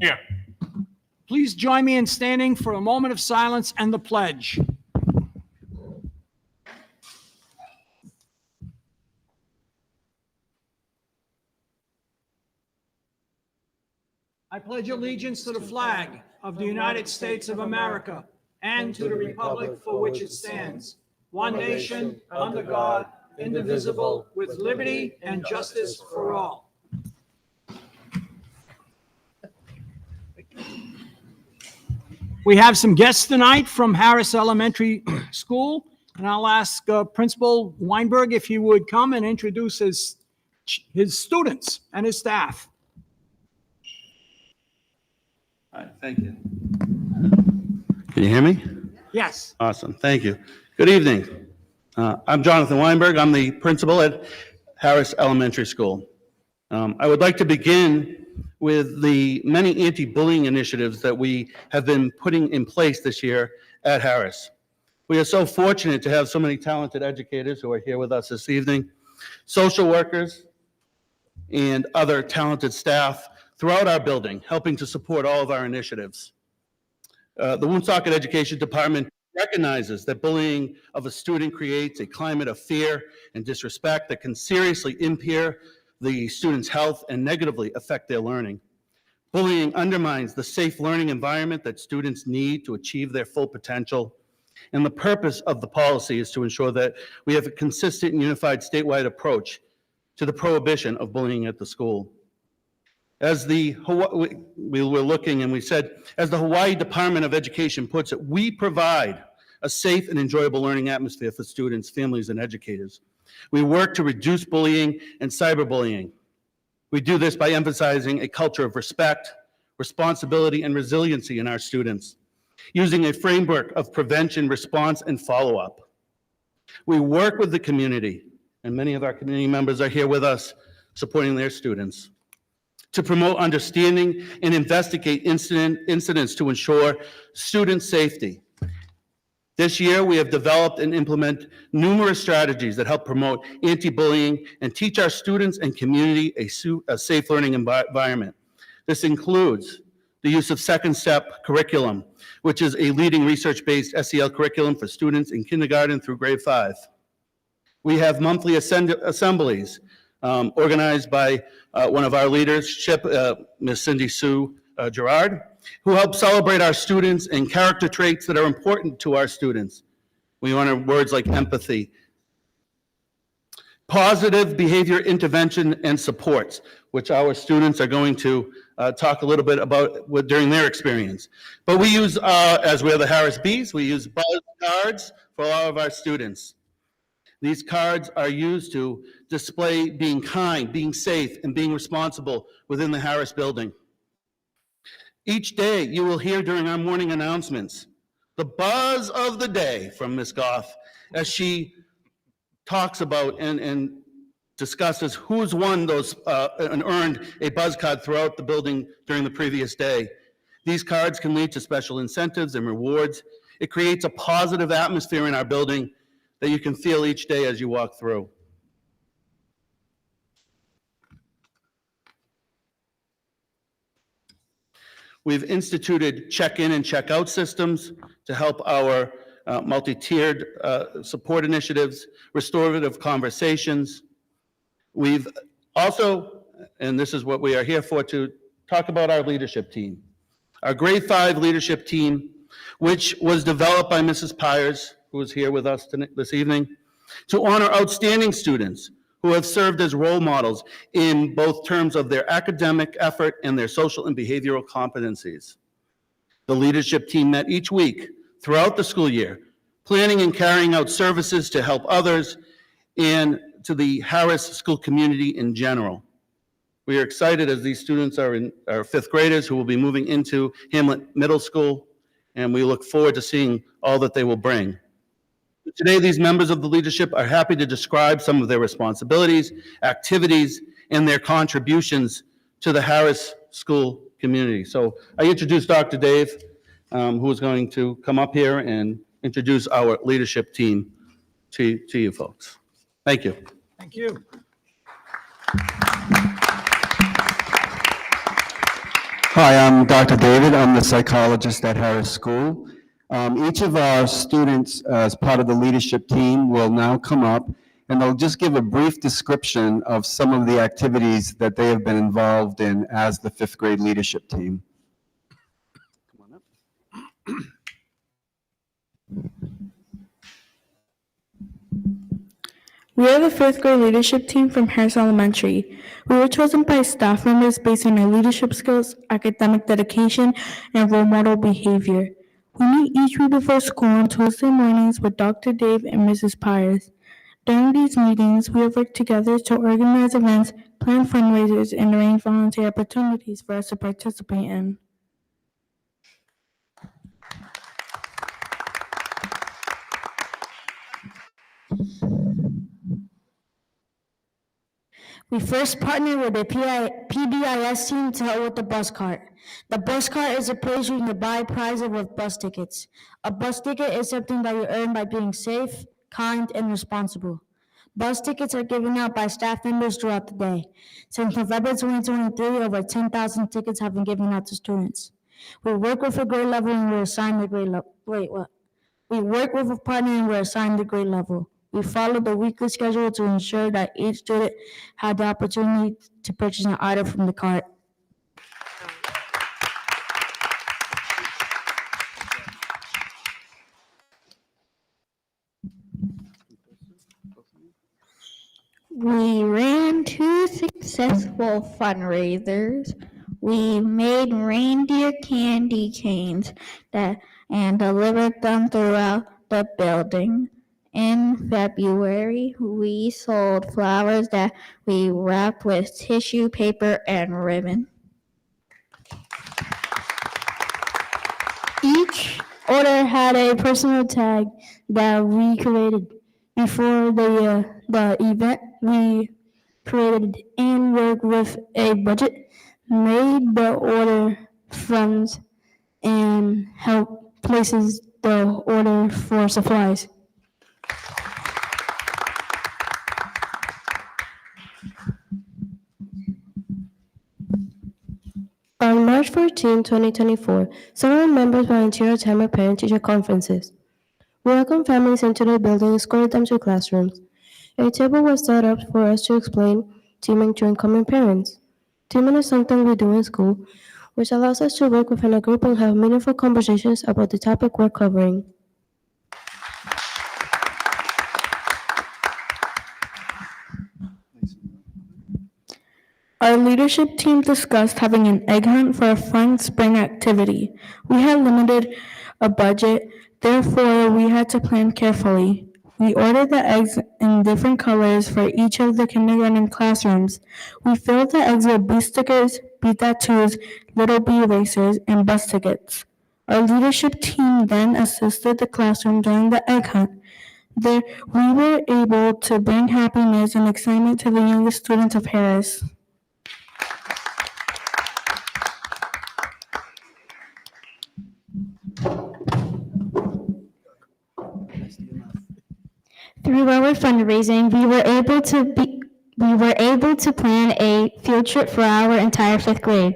Here. Please join me in standing for a moment of silence and the pledge. I pledge allegiance to the flag of the United States of America and to the republic for which it stands, one nation, under God, indivisible, with liberty and justice for all. We have some guests tonight from Harris Elementary School, and I'll ask Principal Weinberg if he would come and introduce his students and his staff. All right, thank you. Can you hear me? Yes. Awesome, thank you. Good evening. I'm Jonathan Weinberg. I'm the principal at Harris Elementary School. I would like to begin with the many anti-bullying initiatives that we have been putting in place this year at Harris. We are so fortunate to have so many talented educators who are here with us this evening, social workers, and other talented staff throughout our building, helping to support all of our initiatives. The Woonsocket Education Department recognizes that bullying of a student creates a climate of fear and disrespect that can seriously impair the student's health and negatively affect their learning. Bullying undermines the safe learning environment that students need to achieve their full potential. And the purpose of the policy is to ensure that we have a consistent and unified statewide approach to the prohibition of bullying at the school. As we were looking and we said, as the Hawaii Department of Education puts it, we provide a safe and enjoyable learning atmosphere for students, families, and educators. We work to reduce bullying and cyberbullying. We do this by emphasizing a culture of respect, responsibility, and resiliency in our students, using a framework of prevention, response, and follow-up. We work with the community, and many of our community members are here with us supporting their students, to promote understanding and investigate incidents to ensure student safety. This year, we have developed and implement numerous strategies that help promote anti-bullying and teach our students and community a safe learning environment. This includes the use of Second Step curriculum, which is a leading research-based SEL curriculum for students in kindergarten through grade 5. We have monthly assemblies organized by one of our leadership, Ms. Cindy Sue Gerard, who help celebrate our students and character traits that are important to our students. We honor words like empathy, positive behavior intervention and supports, which our students are going to talk a little bit about during their experience. But we use, as we're the Harris Bees, we use buzz cards for all of our students. These cards are used to display being kind, being safe, and being responsible within the Harris building. Each day, you will hear during our morning announcements the buzz of the day from Ms. Goff as she talks about and discusses who's won those and earned a buzz card throughout the building during the previous day. These cards can lead to special incentives and rewards. It creates a positive atmosphere in our building that you can feel each day as you walk through. We've instituted check-in and check-out systems to help our multi-tiered support initiatives, restorative conversations. We've also, and this is what we are here for, to talk about our leadership team. Our grade 5 leadership team, which was developed by Mrs. Pyers, who is here with us this evening, to honor outstanding students who have served as role models in both terms of their academic effort and their social and behavioral competencies. The leadership team met each week throughout the school year, planning and carrying out services to help others and to the Harris school community in general. We are excited as these students are 5th graders who will be moving into Hamlet Middle School, and we look forward to seeing all that they will bring. Today, these members of the leadership are happy to describe some of their responsibilities, activities, and their contributions to the Harris school community. So I introduce Dr. Dave, who is going to come up here and introduce our leadership team to you folks. Thank you. Thank you. Hi, I'm Dr. David. I'm the psychologist at Harris School. Each of our students, as part of the leadership team, will now come up and they'll just give a brief description of some of the activities that they have been involved in as the fifth grade leadership team. Come on up. We are the fifth grade leadership team from Harris Elementary. We were chosen by staff members based on our leadership skills, academic dedication, and role model behavior. We meet each week before school on Tuesday mornings with Dr. Dave and Mrs. Pyers. During these meetings, we have worked together to organize events, plan fundraisers, and arrange volunteer opportunities for us to participate in. We first partnered with the PBIS team to help with the bus cart. The bus cart is a place you can buy prizes with bus tickets. A bus ticket is something that you earn by being safe, kind, and responsible. Bus tickets are given out by staff members throughout the day. Since November 2023, over 10,000 tickets have been given out to students. We work with a grade level and we're assigned the grade level. We work with a partner and we're assigned the grade level. We follow the weekly schedule to ensure that each student had the opportunity to purchase an item from the cart. We ran 2 successful fundraisers. We made reindeer candy canes and delivered them throughout the building. In February, we sold flowers that we wrapped with tissue paper and ribbon. Each order had a personal tag that we created before the event. We created and worked with a budget, made the order funds, and helped places the order for supplies. On March 14, 2024, some of our members volunteered to attend parent-teacher conferences. We welcomed families into the building and escorted them to classrooms. A table was set up for us to explain teaming to incoming parents. Teaming is something we do in school, which allows us to work within a group and have meaningful conversations about the topic we're covering. Our leadership team discussed having an egg hunt for a fun spring activity. We had limited a budget, therefore we had to plan carefully. We ordered the eggs in different colors for each of the kindergarten classrooms. We filled the eggs with bee stickers, bee tattoos, little bee erasers, and bus tickets. Our leadership team then assisted the classroom during the egg hunt. There, we were able to bring happiness and excitement to the youngest students of Harris. Through our fundraising, we were able to plan a field trip for our entire fifth grade.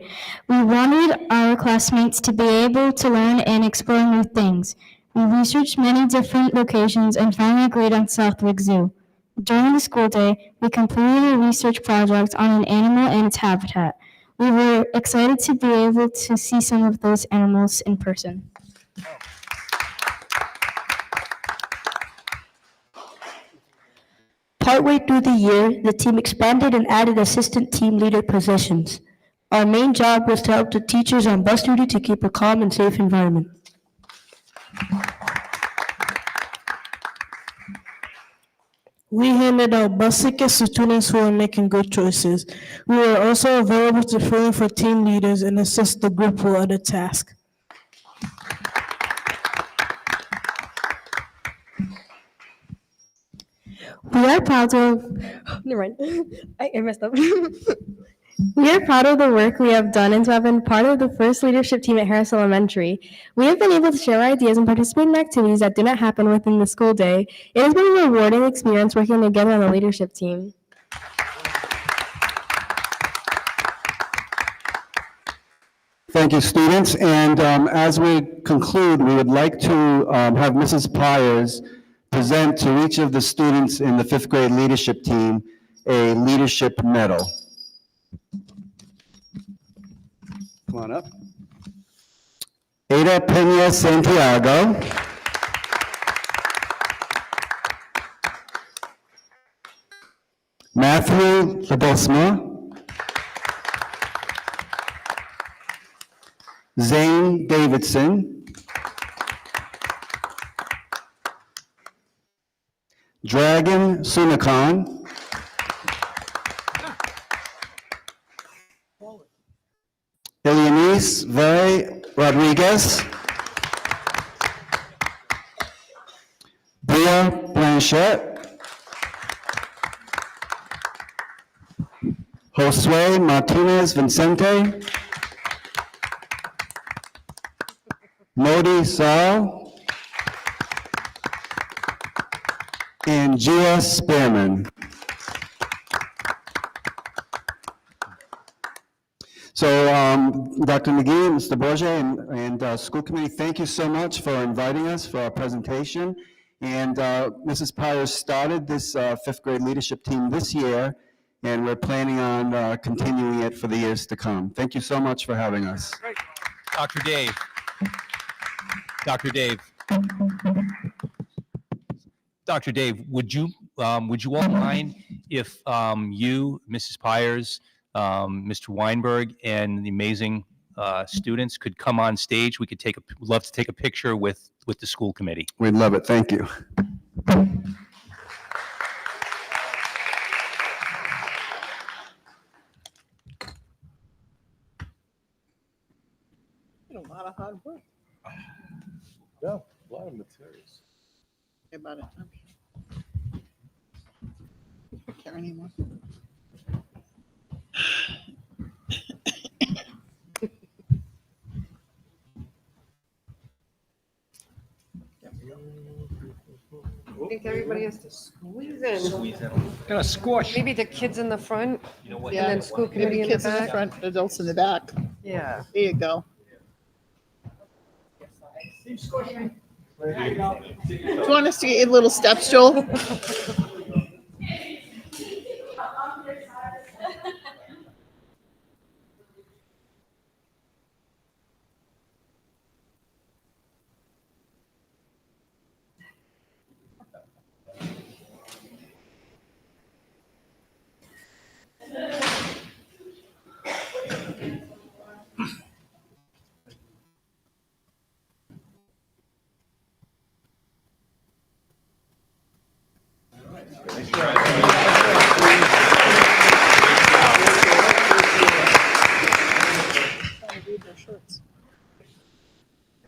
We wanted our classmates to be able to learn and explore new things. We researched many different locations and finally agreed on Southwick Zoo. During the school day, we completed a research project on an animal and its habitat. We were excited to be able to see some of those animals in person. Partway through the year, the team expanded and added assistant team leader positions. Our main job was to help the teachers on bus duty to keep a calm and safe environment. We handed out bus tickets to students who were making good choices. We were also available to fill in for team leaders and assist the group with other tasks. We are proud of. Never mind. I messed up. We are proud of the work we have done and to have been part of the first leadership team at Harris Elementary. We have been able to share ideas and participate in activities that do not happen within the school day. It has been a rewarding experience working together on the leadership team. Thank you, students. And as we conclude, we would like to have Mrs. Pyers present to each of the students in the fifth grade leadership team a leadership medal. Come on up. Ada Pena Santiago. Matthew Labosma. Zane Davidson. Dragon Sunakan. Ileanice Vey Rodriguez. Bria Blanchette. Josue Martinez Vincente. Modi Sal. And Gia Spearman. So, Dr. McGee, Mr. Bourget, and school committee, thank you so much for inviting us for our presentation. And Mrs. Pyers started this fifth grade leadership team this year, and we're planning on continuing it for the years to come. Thank you so much for having us. Dr. Dave. Dr. Dave. Dr. Dave, would you all mind if you, Mrs. Pyers, Mr. Weinberg, and the amazing students could come on stage? We could love to take a picture with the school committee. We'd love it. Thank you. A lot of hard work. Yeah, a lot of materials. About it. Okay. Don't care anymore. I think everybody has to squeeze in. Gonna squash. Maybe the kids in the front Yeah, and then school maybe committee in the kids in the back. front, adults in the back. Yeah. There you go. Keep squishing. Do you want us to get you little steps, Joel?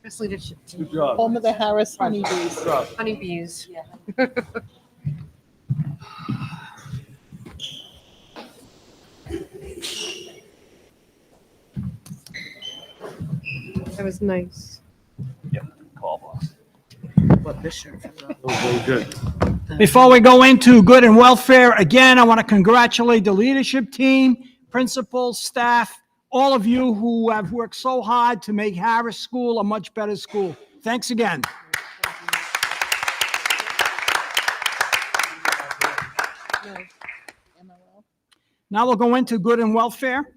Best leadership team. Good job. Home of the Harris honeybees. Good job. Honeybees. That was nice. Call boss. Very good. Before we go into good and welfare, again, I want to congratulate the leadership team, principals, staff, all of you who have worked so hard to make Harris School a much better school. Thanks again. Now we'll go into good and welfare.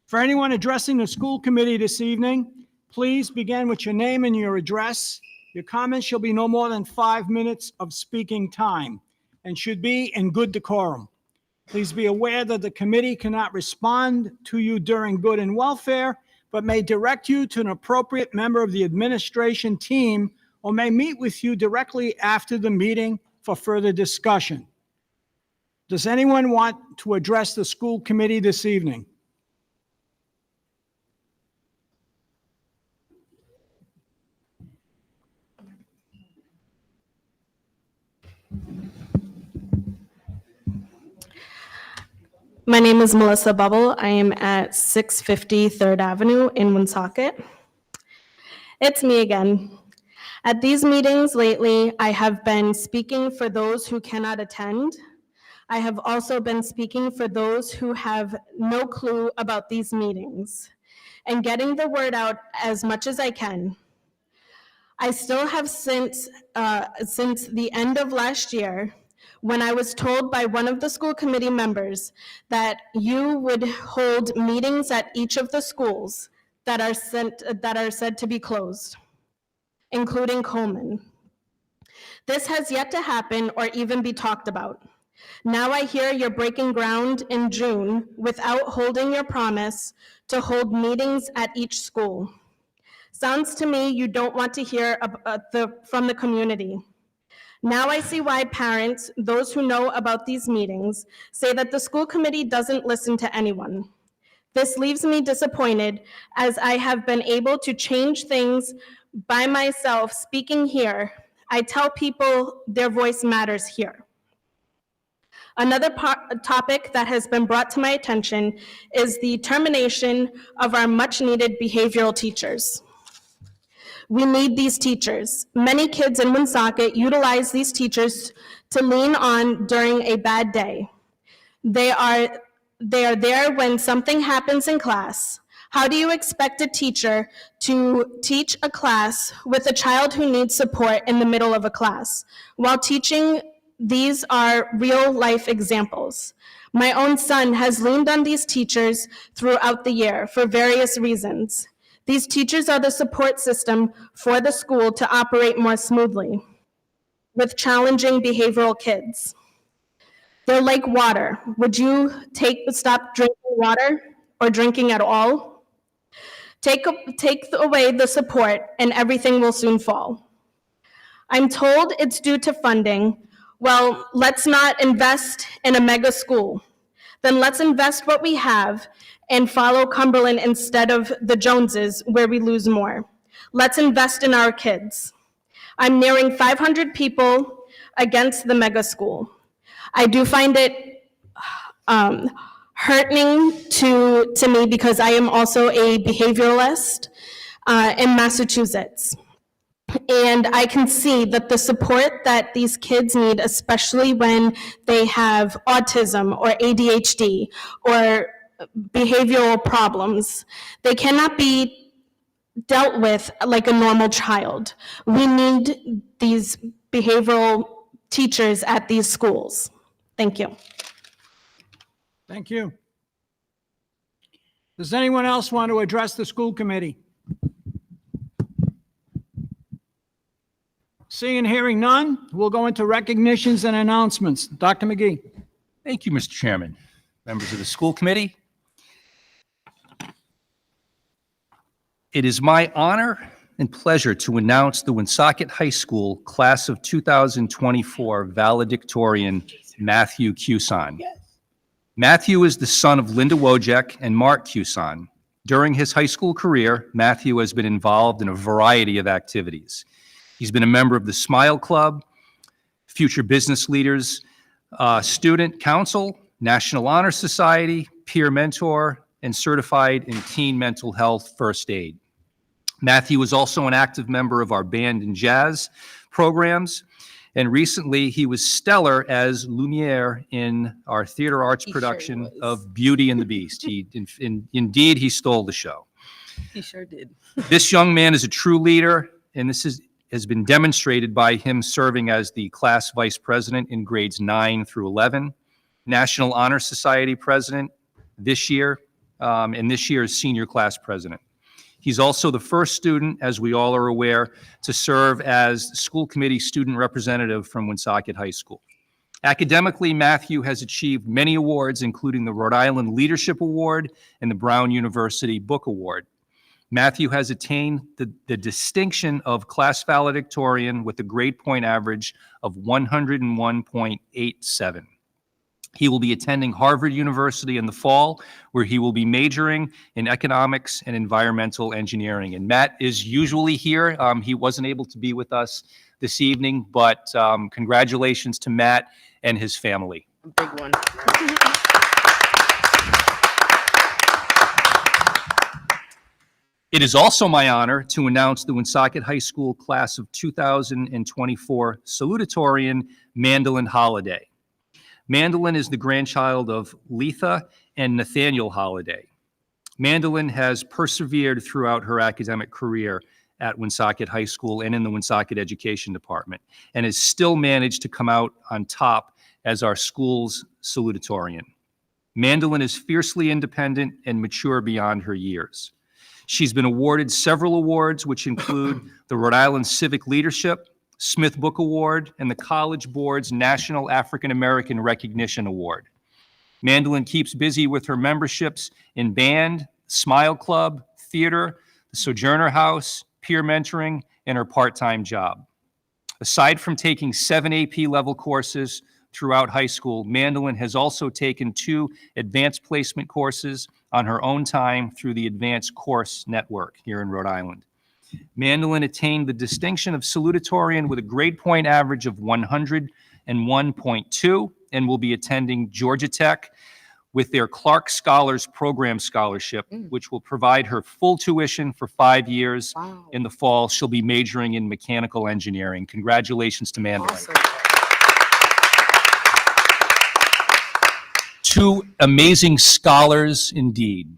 For anyone addressing the school committee this evening, please begin with your name and your address. Your comments shall be no more than 5 minutes of speaking time and should be in good decorum. Please be aware that the committee cannot respond to you during good and welfare, but may direct you to an appropriate member of the administration team or may meet with you directly after the meeting for further discussion. Does anyone want to address the school committee this evening? My name is Melissa Bubble. I am at 650 3rd Avenue in Woonsocket. It's me again. At these meetings lately, I have been speaking for those who cannot attend. I have also been speaking for those who have no clue about these meetings. and getting the word out as much as I can. I still have since the end of last year, when I was told by one of the school committee members that you would hold meetings at each of the schools that are said to be closed, including Coleman. This has yet to happen or even be talked about. Now I hear you're breaking ground in June without holding your promise to hold meetings at each school. Sounds to me you don't want to hear from the community. Now I see why parents, those who know about these meetings, say that the school committee doesn't listen to anyone. This leaves me disappointed, as I have been able to change things by myself speaking here. I tell people their voice matters here. Another topic that has been brought to my attention is the termination of our much-needed behavioral teachers. We need these teachers. Many kids in Woonsocket utilize these teachers to lean on during a bad day. They are there when something happens in class. How do you expect a teacher to teach a class with a child who needs support in the middle of a class? While teaching, these are real life examples. My own son has leaned on these teachers throughout the year for various reasons. These teachers are the support system for the school to operate more smoothly with challenging behavioral kids. They're like water. Would you stop drinking water or drinking at all? Take away the support and everything will soon fall. I'm told it's due to funding. Well, let's not invest in a mega school. Then let's invest what we have and follow Cumberland instead of the Joneses, where we lose more. Let's invest in our kids. I'm nearing 500 people against the mega school. I do find it hurting to me because I am also a behavioralist in Massachusetts. And I can see that the support that these kids need, especially when they have autism or ADHD or behavioral problems, they cannot be dealt with like a normal child. We need these behavioral teachers at these schools. Thank you. Thank you. Does anyone else want to address the school committee? Seeing and hearing none, we'll go into recognitions and announcements. Dr. McGee. Thank you, Mr. Chairman. Members of the school committee. It is my honor and pleasure to announce the Woonsocket High School Class of 2024 valedictorian, Matthew Cuson. Matthew is the son of Linda Wojek and Mark Cuson. During his high school career, Matthew has been involved in a variety of activities. He's been a member of the Smile Club, Future Business Leaders, Student Council, National Honor Society, Peer Mentor, and certified in teen mental health first aid. Matthew is also an active member of our band and jazz programs, and recently he was stellar as Lumiere in our theater arts production of Beauty and the Beast. Indeed, he stole the show. He sure did. This young man is a true leader, and this has been demonstrated by him serving as the class vice president in grades 9 through 11, National Honor Society president this year, and this year's senior class president. He's also the first student, as we all are aware, to serve as school committee student representative from Woonsocket High School. Academically, Matthew has achieved many awards, including the Rhode Island Leadership Award and the Brown University Book Award. Matthew has attained the distinction of class valedictorian with a grade point average of 101.87. He will be attending Harvard University in the fall, where he will be majoring in economics and environmental engineering. And Matt is usually here. He wasn't able to be with us this evening, but congratulations to Matt and his family. A big one. It is also my honor to announce the Woonsocket High School Class of 2024 salutatorian, Mandolin Holiday. Mandolin is the grandchild of Letha and Nathaniel Holiday. Mandolin has persevered throughout her academic career at Woonsocket High School and in the Woonsocket Education Department, and has still managed to come out on top as our school's salutatorian. Mandolin is fiercely independent and mature beyond her years. She's been awarded several awards, which include the Rhode Island Civic Leadership, Smith Book Award, and the College Board's National African American Recognition Award. Mandolin keeps busy with her memberships in band, Smile Club, theater, the Sojourner House, peer mentoring, and her part-time job. Aside from taking 7 AP level courses throughout high school, Mandolin has also taken 2 advanced placement courses on her own time through the Advanced Course Network here in Rhode Island. Mandolin attained the distinction of salutatorian with a grade point average of 101.2 and will be attending Georgia Tech with their Clark Scholars Program Scholarship, which will provide her full tuition for 5 years. Wow. In the fall, she'll be majoring in mechanical engineering. Congratulations to Mandolin. Awesome. 2 amazing scholars indeed.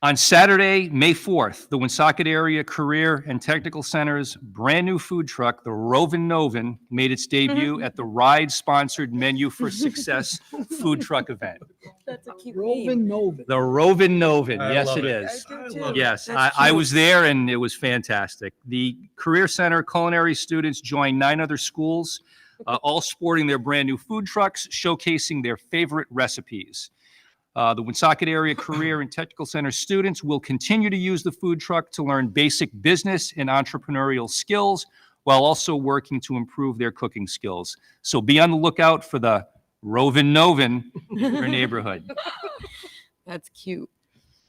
On Saturday, May 4th, the Woonsocket Area Career and Technical Center's brand new food truck, the Rovin Novin, made its debut at the RIDE-sponsored Menu for Success food truck event. That's a cute Rovin Novin. The Rovin Novin, I yes love it it. is. I love it. Yes, That's I cute. was there and it was fantastic. The Career Center culinary students joined 9 other schools, all sporting their brand new food trucks, showcasing their favorite recipes. The Woonsocket Area Career and Technical Center students will continue to use the food truck to learn basic business and entrepreneurial skills while also working to improve their cooking skills. So be on the lookout for the Rovin Novin in your neighborhood. That's cute.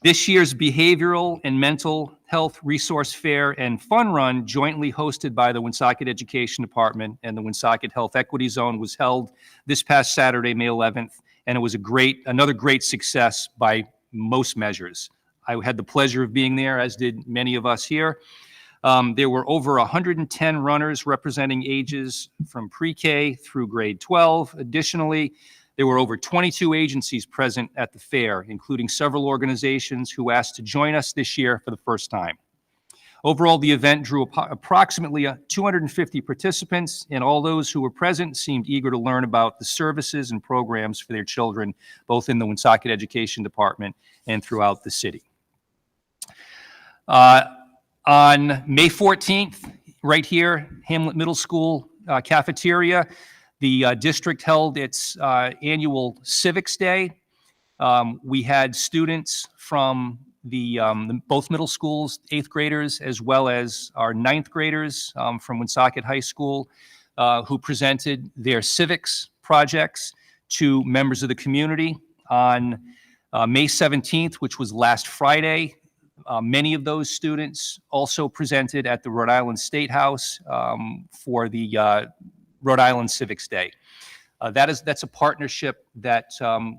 This year's Behavioral and Mental Health Resource Fair and Fun Run, jointly hosted by the Woonsocket Education Department and the Woonsocket Health Equity Zone, was held this past Saturday, May 11th, and it was another great success by most measures. I had the pleasure of being there, as did many of us here. There were over 110 runners representing ages from pre-K through grade 12. Additionally, there were over 22 agencies present at the fair, including several organizations who asked to join us this year for the first time. Overall, the event drew approximately 250 participants, and all those who were present seemed eager to learn about the services and programs for their children, both in the Woonsocket Education Department and throughout the city. On May 14th, right here, Hamlet Middle School cafeteria, the district held its annual Civics Day. We had students from both middle schools, 8th graders, as well as our 9th graders from Woonsocket High School, who presented their civics projects to members of the community. On May 17th, which was last Friday, many of those students also presented at the Rhode Island State House for the Rhode Island Civics Day. That's a partnership that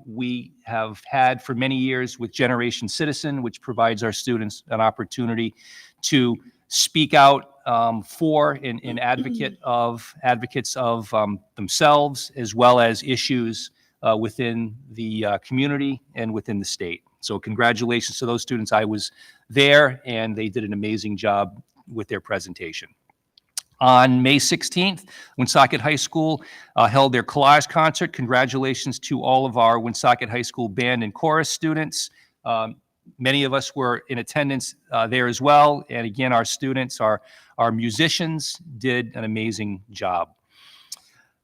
we have had for many years with Generation Citizen, which provides our students an opportunity to speak out for and advocates of themselves, as well as issues within the community and within the state. So congratulations to those students. I was there, and they did an amazing job with their presentation. On May 16th, Woonsocket High School held their collage concert. Congratulations to all of our Woonsocket High School band and chorus students. Many of us were in attendance there as well. And again, our students, our musicians did an amazing job.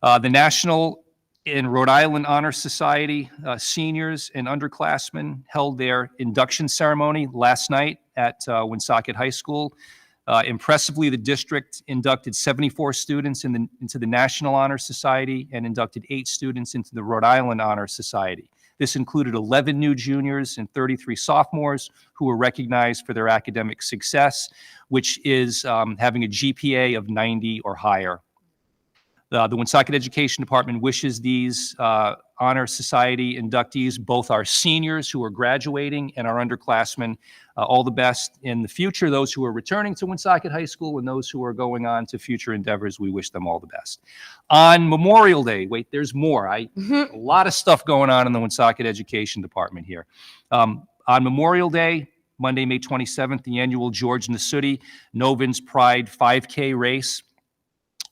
The National and Rhode Island Honor Society seniors and underclassmen held their induction ceremony last night at Woonsocket High School. Impressively, the district inducted 74 students into the National Honor Society and inducted 8 students into the Rhode Island Honor Society. This included 11 new juniors and 33 sophomores who were recognized for their academic success, which is having a GPA of 90 or higher. The Woonsocket Education Department wishes these Honor Society inductees, both our seniors who are graduating and our underclassmen, all the best in the future. Those who are returning to Woonsocket High School and those who are going on to future endeavors, we wish them all the best. On Memorial Day, wait, there's more. A lot of stuff going on in the Woonsocket Education Department here. On Memorial Day, Monday, May 27th, the annual George Nasuti Novins Pride 5K race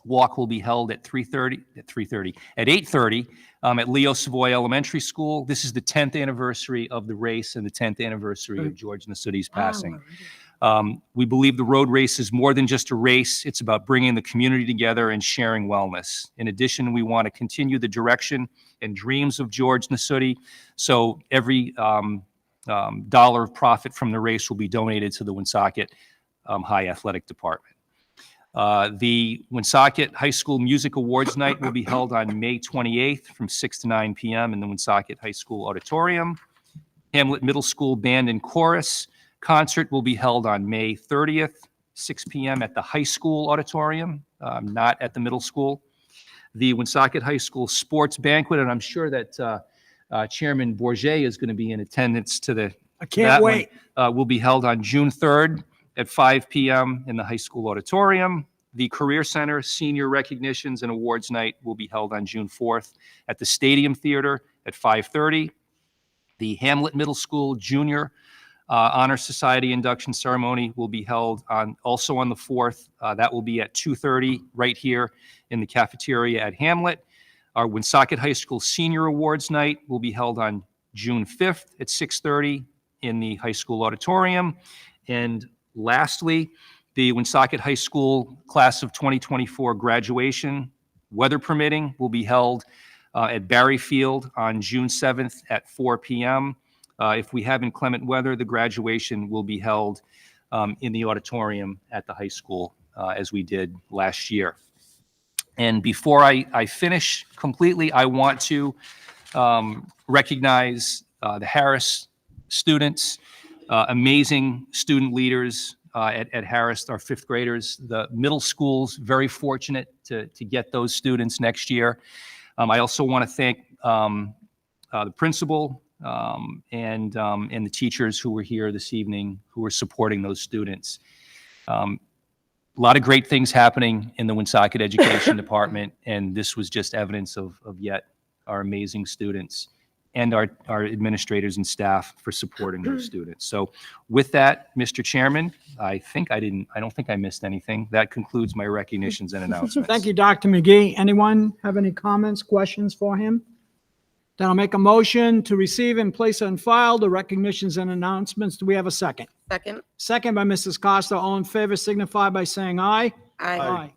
walk will be held at 8:30 at Leo Savoy Elementary School. This is the 10th anniversary of the race and the 10th anniversary of George Nasuti's passing. We believe the road race is more than just a race. It's about bringing the community together and sharing wellness. In addition, we want to continue the direction and dreams of George Nasuti. So every dollar of profit from the race will be donated to the Woonsocket High Athletic Department. The Woonsocket High School Music Awards Night will be held on May 28th from 6 to 9 p.m. in the Woonsocket High School Auditorium. Hamlet Middle School Band and Chorus concert will be held on May 30th, 6 p.m. at the high school auditorium, not at the middle school. The Woonsocket High School Sports Banquet, and I'm sure that Chairman Bourget is going to be in attendance to I can't wait. will be held on June 3rd. At 5 p.m. in the high school auditorium. The Career Center Senior Recognitions and Awards Night will be held on June 4th at the Stadium Theater at 5:30. The Hamlet Middle School Junior Honor Society induction ceremony will be held also on the 4th. That will be at 2:30 right here in the cafeteria at Hamlet. Our Woonsocket High School Senior Awards Night will be held on June 5th at 6:30 in the high school auditorium. And lastly, the Woonsocket High School Class of 2024 graduation, weather permitting, will be held at Barry Field on June 7th at 4 p.m. If we have inclement weather, the graduation will be held in the auditorium at the high school as we did last year. And before I finish completely, I want to recognize the Harris students, amazing student leaders at Harris, our fifth graders. The middle school's very fortunate to get those students next year. I also want to thank the principal and the teachers who were here this evening who were supporting those students. A lot of great things happening in the Woonsocket Education Department, and this was just evidence of yet our amazing students and our administrators and staff for supporting those students. So with that, Mr. Chairman, I don't think I missed anything. That concludes my recognitions and announcements. Thank you, Dr. McGee. Anyone have any comments, questions for him? Then I'll make a motion to receive and place on file the recognitions and announcements. Do we have a second? Second. Second by Mrs. Costa. All in favor signify by saying aye. Aye.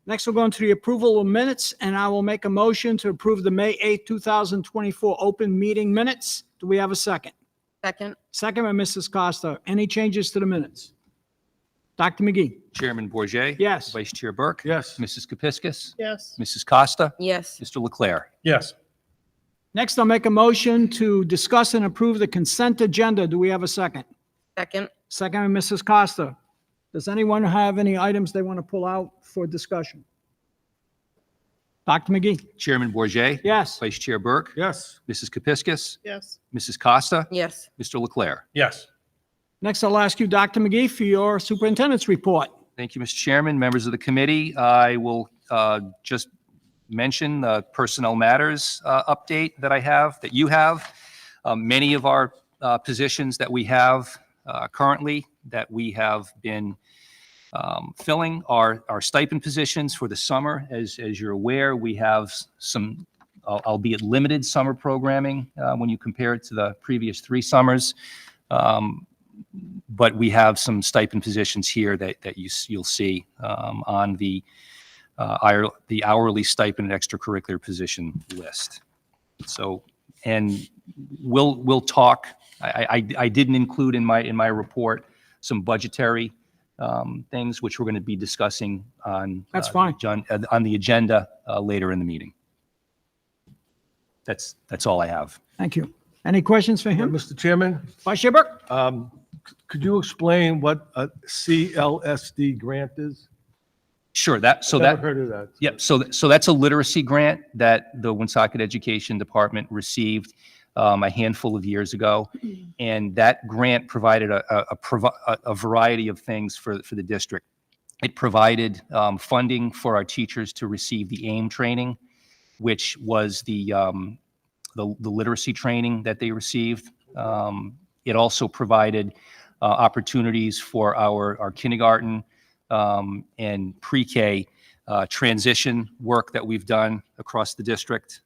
Next, we'll go into the approval of minutes, and I will make a motion to approve the May 8, 2024 open meeting minutes. Do we have a second? Second. Second by Mrs. Costa. Any changes to the minutes? Dr. McGee? Chairman Bourget, Yes. Vice Chair Burke. Yes. Mrs. Kepiscus. Yes. Mrs. Costa. Yes. Mr. Leclerc. Yes. Next, I'll make a motion to discuss and approve the consent agenda. Do we have a second? Second. Second by Mrs. Costa. Does anyone have any items they want to pull out for discussion? Dr. McGee? Chairman Bourget, Yes. Vice Chair Burke. Yes. Mrs. Kepiscus. Yes. Mrs. Costa. Yes. Mr. Leclerc. Yes. Next, I'll ask you, Dr. McGee, for your superintendent's report. Thank you, Mr. Chairman, members of the committee. I will just mention the personnel matters update that you have. Many of our positions that we have currently that we have been filling are stipend positions for the summer. As you're aware, we have some, albeit limited, summer programming when you compare it to the previous 3 summers. But we have some stipend positions here that you'll see on the hourly stipend and extracurricular position list. So, and we'll talk. I didn't include in my report some budgetary things which we're going to be discussing on That's fine. on the agenda later in the meeting. That's all I have. Thank you. Any questions for him? Mr. Chairman, Vice Chair Burke? could you explain what a CLSD grant is? Sure, that, so Never that, heard of that. yep, so that's a literacy grant that the Woonsocket Education Department received a handful of years ago. And that grant provided a variety of things for the district. It provided funding for our teachers to receive the AIM training, which was the literacy training that they received. It also provided opportunities for our kindergarten and pre-K transition work that we've done across the district.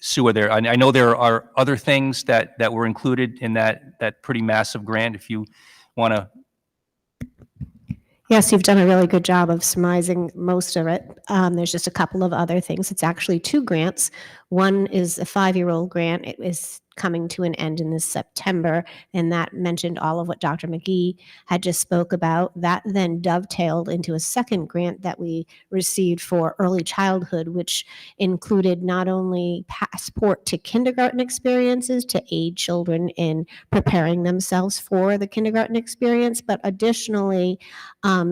Sue, I know there are other things that were included in that pretty massive grant. If you want to. Yes, you've done a really good job of surmising most of it. There's just a couple of other things. It's actually two grants. One is a 5-year-old grant. It is coming to an end in this September, and that mentioned all of what Dr. McGee had just spoke about. That then dovetailed into a second grant that we received for early childhood, which included not only passport to kindergarten experiences to aid children in preparing themselves for the kindergarten experience, but additionally,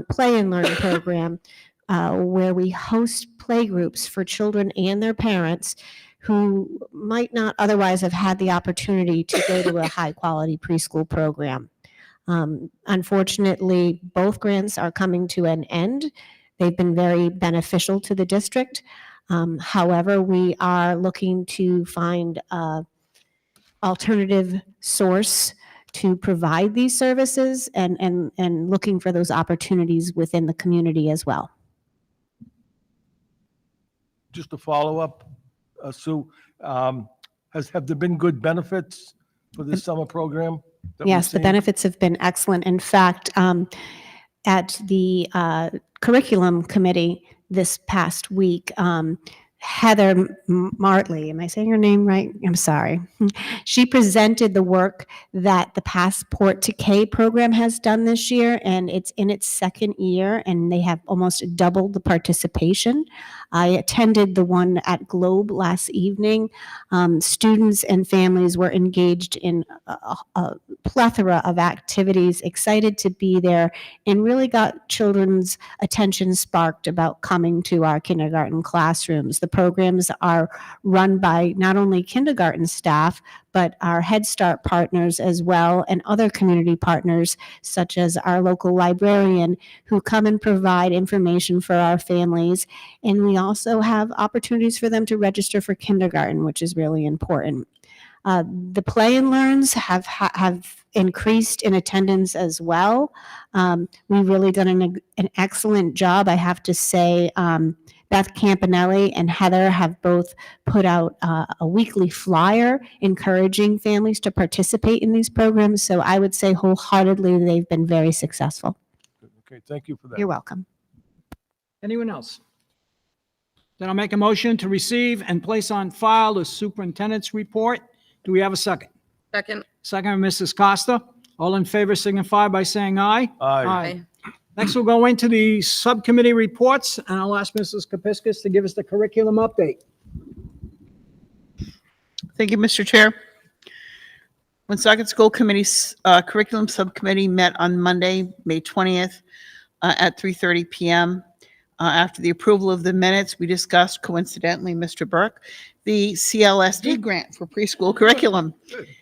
play and learn program where we host play groups for children and their parents who might not otherwise have had the opportunity to go to a high quality preschool program. Unfortunately, both grants are coming to an end. They've been very beneficial to the district. However, we are looking to find an alternative source to provide these services and looking for those opportunities within the community as well. Just to follow up, Sue, have there been good benefits for this summer program? that we've Yes, the seen? benefits have been excellent. In fact, at the curriculum committee this past week, Heather Martley, am I saying her name right? I'm sorry. She presented the work that the Passport to K program has done this year, and it's in its second year, and they have almost doubled the participation. I attended the one at Globe last evening. Students and families were engaged in a plethora of activities, excited to be there, and really got children's attention sparked about coming to our kindergarten classrooms. The programs are run by not only kindergarten staff, but our Head Start partners as well, and other community partners, such as our local librarian, who come and provide information for our families. And we also have opportunities for them to register for kindergarten, which is really important. The play and learns have increased in attendance as well. We've really done an excellent job, I have to say. Beth Campanelli and Heather have both put out a weekly flyer encouraging families to participate in these programs. So I would say wholeheartedly they've been very successful. Okay, thank you for that. You're welcome. Anyone else? Then I'll make a motion to receive and place on file the superintendent's report. Do we have a second? Second. Second, Mrs. Costa. All in favor signify by saying aye. Aye. Next, we'll go into the subcommittee reports, and I'll ask Mrs. Kepiscus to give us the curriculum update. Thank you, Mr. Chair. Woonsocket School Committee's Curriculum Subcommittee met on Monday, May 20th at 3:30 p.m. After the approval of the minutes, we discussed, coincidentally, Mr. Burke, the CLSD grant for preschool curriculum.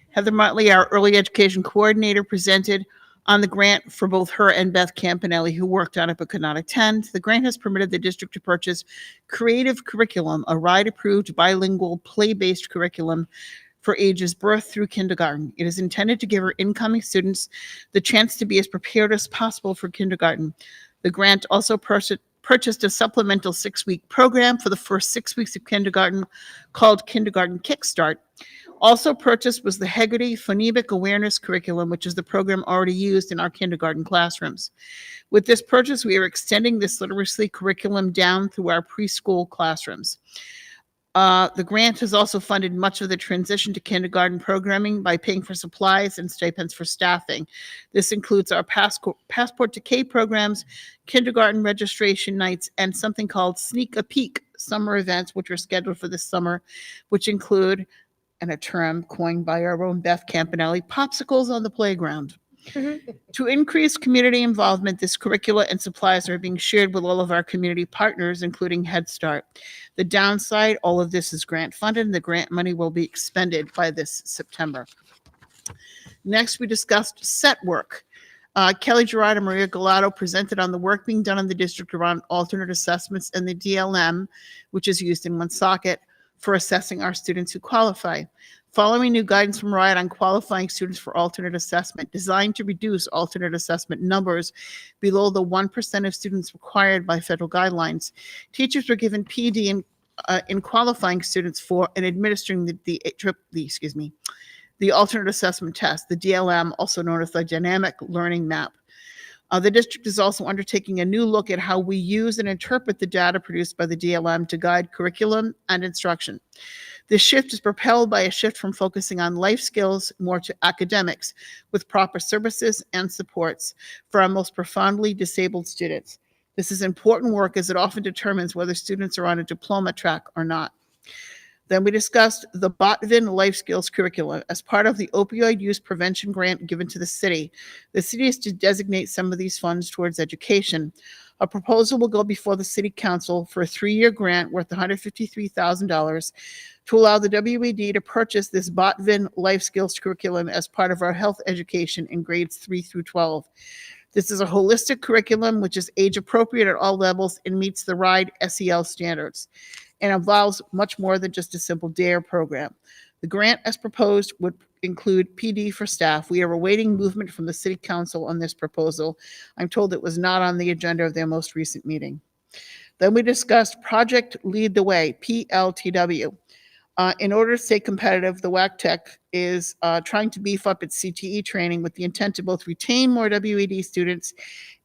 Heather Motley, our early education coordinator, presented on the grant for both her and Beth Campanelli, who worked on it but could not attend. The grant has permitted the district to purchase Creative Curriculum, a RIDE-approved bilingual play-based curriculum for ages birth through kindergarten. It is intended to give our incoming students the chance to be as prepared as possible for kindergarten. The grant also purchased a supplemental 6-week program for the first 6 weeks of kindergarten called Kindergarten Kickstart. Also purchased was the Heggerty Phonemic Awareness Curriculum, which is the program already used in our kindergarten classrooms. With this purchase, we are extending this literacy curriculum down through our preschool classrooms. The grant has also funded much of the transition to kindergarten programming by paying for supplies and stipends for staffing. This includes our Passport to K programs, kindergarten registration nights, and something called Sneak a Peek summer events, which are scheduled for this summer, which include, and a term coined by our own Beth Campanelli, popsicles on the playground. To increase community involvement, this curricula and supplies are being shared with all of our community partners, including Head Start. The downside, all of this is grant funded, and the grant money will be expended by this September. Next, we discussed set work. Kelly Gerard and Maria Galato presented on the work being done in the district around alternate assessments and the DLM, which is used in Woonsocket for assessing our students who qualify. Following new guidance from RIDE on qualifying students for alternate assessment, designed to reduce alternate assessment numbers below the 1% of students required by federal guidelines, teachers were given PD in qualifying students for and administering the alternate assessment test, the DLM, also known as the Dynamic Learning Map. The district is also undertaking a new look at how we use and interpret the data produced by the DLM to guide curriculum and instruction. This shift is propelled by a shift from focusing on life skills more to academics, with proper services and supports for our most profoundly disabled students. This is important work as it often determines whether students are on a diploma track or not. Then we discussed the Botvin Life Skills curriculum. As part of the opioid use prevention grant given to the city is to designate some of these funds towards education. A proposal will go before the city council for a 3-year grant worth $153,000 to allow the WED to purchase this Botvin Life Skills curriculum as part of our health education in grades 3 through 12. This is a holistic curriculum which is age appropriate at all levels and meets the RIDE SEL standards, and involves much more than just a simple DARE program. The grant as proposed would include PD for staff. We are awaiting movement from the city council on this proposal. I'm told it was not on the agenda of their most recent meeting. Then we discussed Project Lead the Way, PLTW. In order to stay competitive, the WAC Tech is trying to beef up its CTE training with the intent to both retain more WED students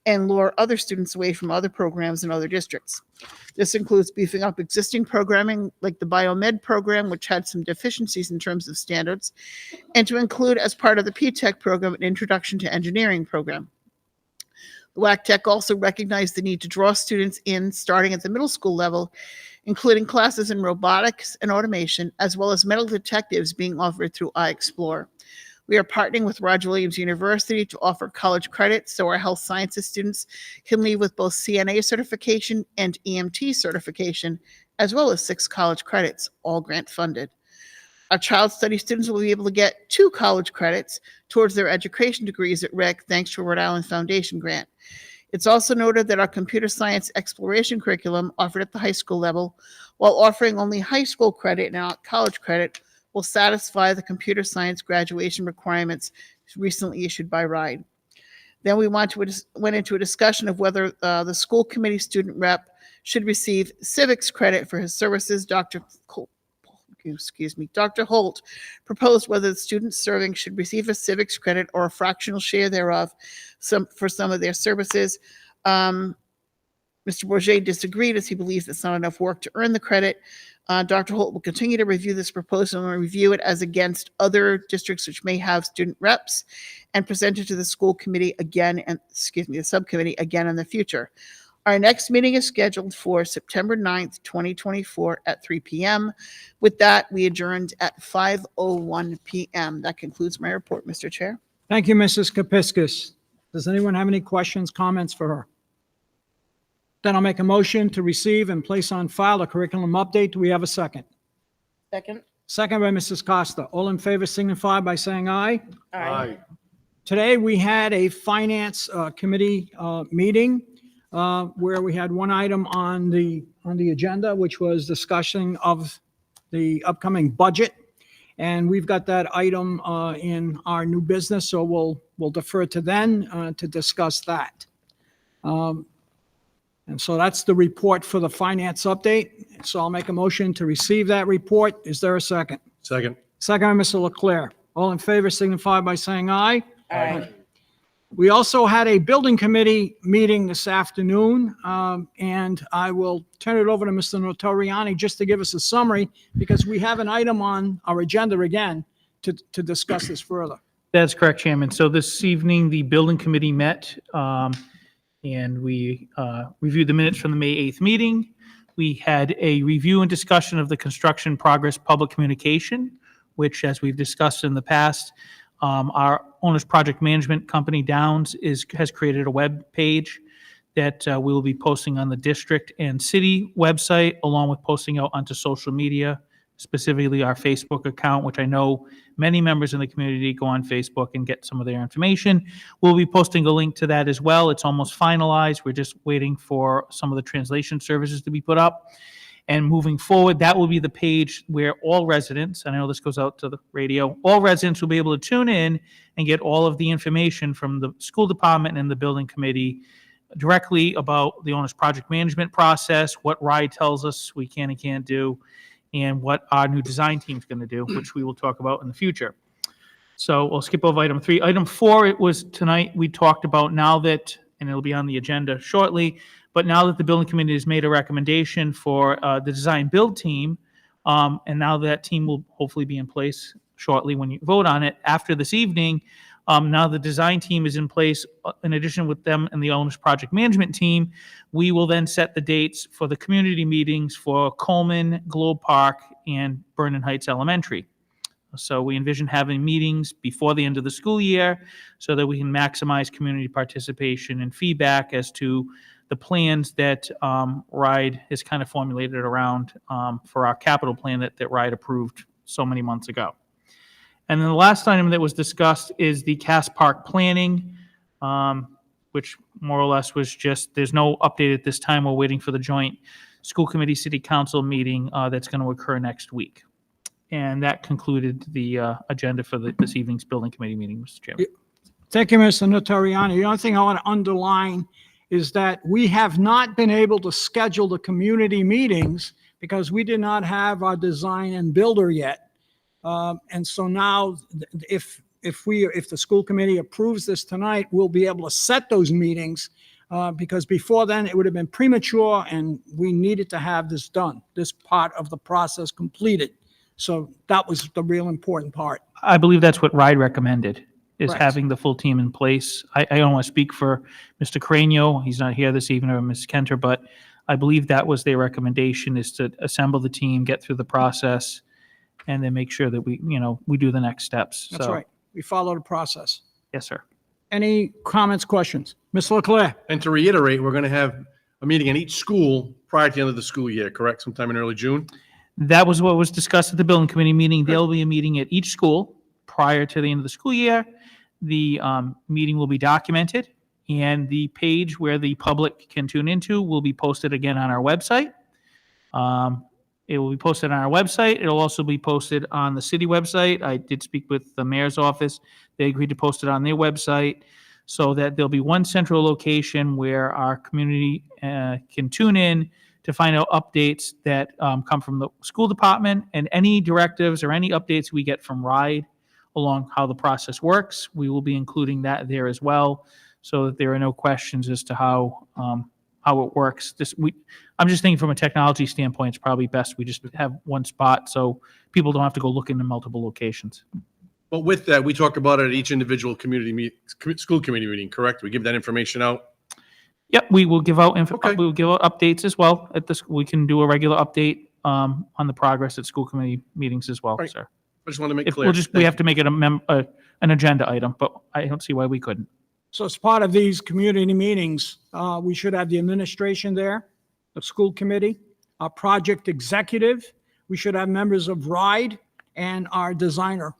and lure other students away from other programs in other districts. This includes beefing up existing programming like the Biomed program, which had some deficiencies in terms of standards, and to include as part of the P-Tech program an Introduction to Engineering program. The WAC Tech also recognized the need to draw students in starting at the middle school level, including classes in robotics and automation, as well as metal detectives being offered through iExplore. We are partnering with Roger Williams University to offer college credits so our health sciences students can leave with both CNA certification and EMT certification, as well as 6 college credits, all grant funded. Our child study students will be able to get 2 college credits towards their education degrees at RIC thanks to a Rhode Island Foundation grant. It's also noted that our computer science exploration curriculum offered at the high school level, while offering only high school credit and not college credit, will satisfy the computer science graduation requirements recently issued by RIDE. Then we went into a discussion of whether the school committee student rep should receive civics credit for his services. Dr. Holt proposed whether the students serving should receive a civics credit or a fractional share thereof for some of their services. Mr. Bourget disagreed as he believes it's not enough work to earn the credit. Dr. Holt will continue to review this proposal and review it as against other districts which may have student reps and present it to the school committee again, the subcommittee again in the future. Our next meeting is scheduled for September 9th, 2024 at 3 p.m. With that, we adjourned at 5:01 p.m. That concludes my report, Mr. Chair. Thank you, Mrs. Kepiscus. Does anyone have any questions, comments for her? Then I'll make a motion to receive and place on file a curriculum update. Do we have a second? Second. Second by Mrs. Costa. All in favor signify by saying aye. Aye. Today, we had a finance committee meeting where we had one item on the agenda, which was discussion of the upcoming budget. And we've got that item in our new business, so we'll defer to then to discuss that. And so that's the report for the finance update. So I'll make a motion to receive that report. Is there a second? Second. Second by Mr. Leclerc. All in favor signify by saying aye. Aye. We also had a building committee meeting this afternoon, and I will turn it over to Mr. Notoriani just to give us a summary, because we have an item on our agenda again to discuss this further. That's correct, Chairman. So this evening, the building committee met, and we reviewed the minutes from the May 8th meeting. We had a review and discussion of the construction progress public communication, which, as we've discussed in the past, Our owner's project management company, Downs, has created a web page that we will be posting on the district and city website, along with posting out onto social media, specifically our Facebook account, which I know many members in the community go on Facebook and get some of their information. We'll be posting a link to that as well. It's almost finalized. We're just waiting for some of the translation services to be put up. And moving forward, that will be the page where all residents, and I know this goes out to the radio, all residents will be able to tune in and get all of the information from the school department and the building committee directly about the owner's project management process, what RIDE tells us we can and can't do, and what our new design team's going to do, which we will talk about in the future. So we'll skip over item 3. Item 4, it was tonight, we talked about now that, and it'll be on the agenda shortly, but now that the building committee has made a recommendation for the design build team, and now that team will hopefully be in place shortly when you vote on it, after this evening, now the design team is in place, in addition with them and the owner's project management team, we will then set the dates for the community meetings for Coleman, Globe Park, and Vernon Heights Elementary. So we envision having meetings before the end of the school year so that we can maximize community participation and feedback as to the plans that RIDE has kind of formulated around for our capital plan that RIDE approved so many months ago. And then the last item that was discussed is the Cass Park planning, which more or less was just, there's no update at this time. We're waiting for the joint school committee city council meeting that's going to occur next week. And that concluded the agenda for this evening's building committee meeting, Mr. Chairman. Thank you, Mr. Notariano. The only thing I want to underline is that we have not been able to schedule the community meetings because we did not have our design and builder yet. And so now, if the school committee approves this tonight, we'll be able to set those meetings because before then it would have been premature and we needed to have this done, this part of the process completed. So that was the real important part. I believe that's what RIDE recommended, is Correct. having the full team in place. I don't want to speak for Mr. Cranio, he's not here this evening, or Ms. Kenter, but I believe that was their recommendation, is to assemble the team, get through the process, and then make sure that we do the next steps. That's So, right. We follow the process. Yes, sir. Any comments, questions? Ms. Leclerc? And to reiterate, we're going to have a meeting in each school prior to the end of the school year, correct? Sometime in early June? That was what was discussed at the building committee meeting. There'll be a meeting at each school prior to the end of the school year. The meeting will be documented, and the page where the public can tune into will be posted again on our website. It will be posted on our website. It'll also be posted on the city website. I did speak with the mayor's office. They agreed to post it on their website so that there'll be one central location where our community can tune in to find out updates that come from the school department, and any directives or any updates we get from RIDE along how the process works. We will be including that there as well, so that there are no questions as to how it works. I'm just thinking from a technology standpoint, it's probably best we just have one spot so people don't have to go look into multiple locations. But with that, we talk about it at each individual school committee meeting, correct? We give that information out? Yep, we will give out Okay. we will give out updates as well at this. We can do a regular update on the progress at school committee meetings as well, Right. sir. I just want to make If clear. we have to make it an agenda item, but I don't see why we couldn't. So as part of these community meetings, we should have the administration there, the school committee, our project executive. We should have members of RIDE and our designer,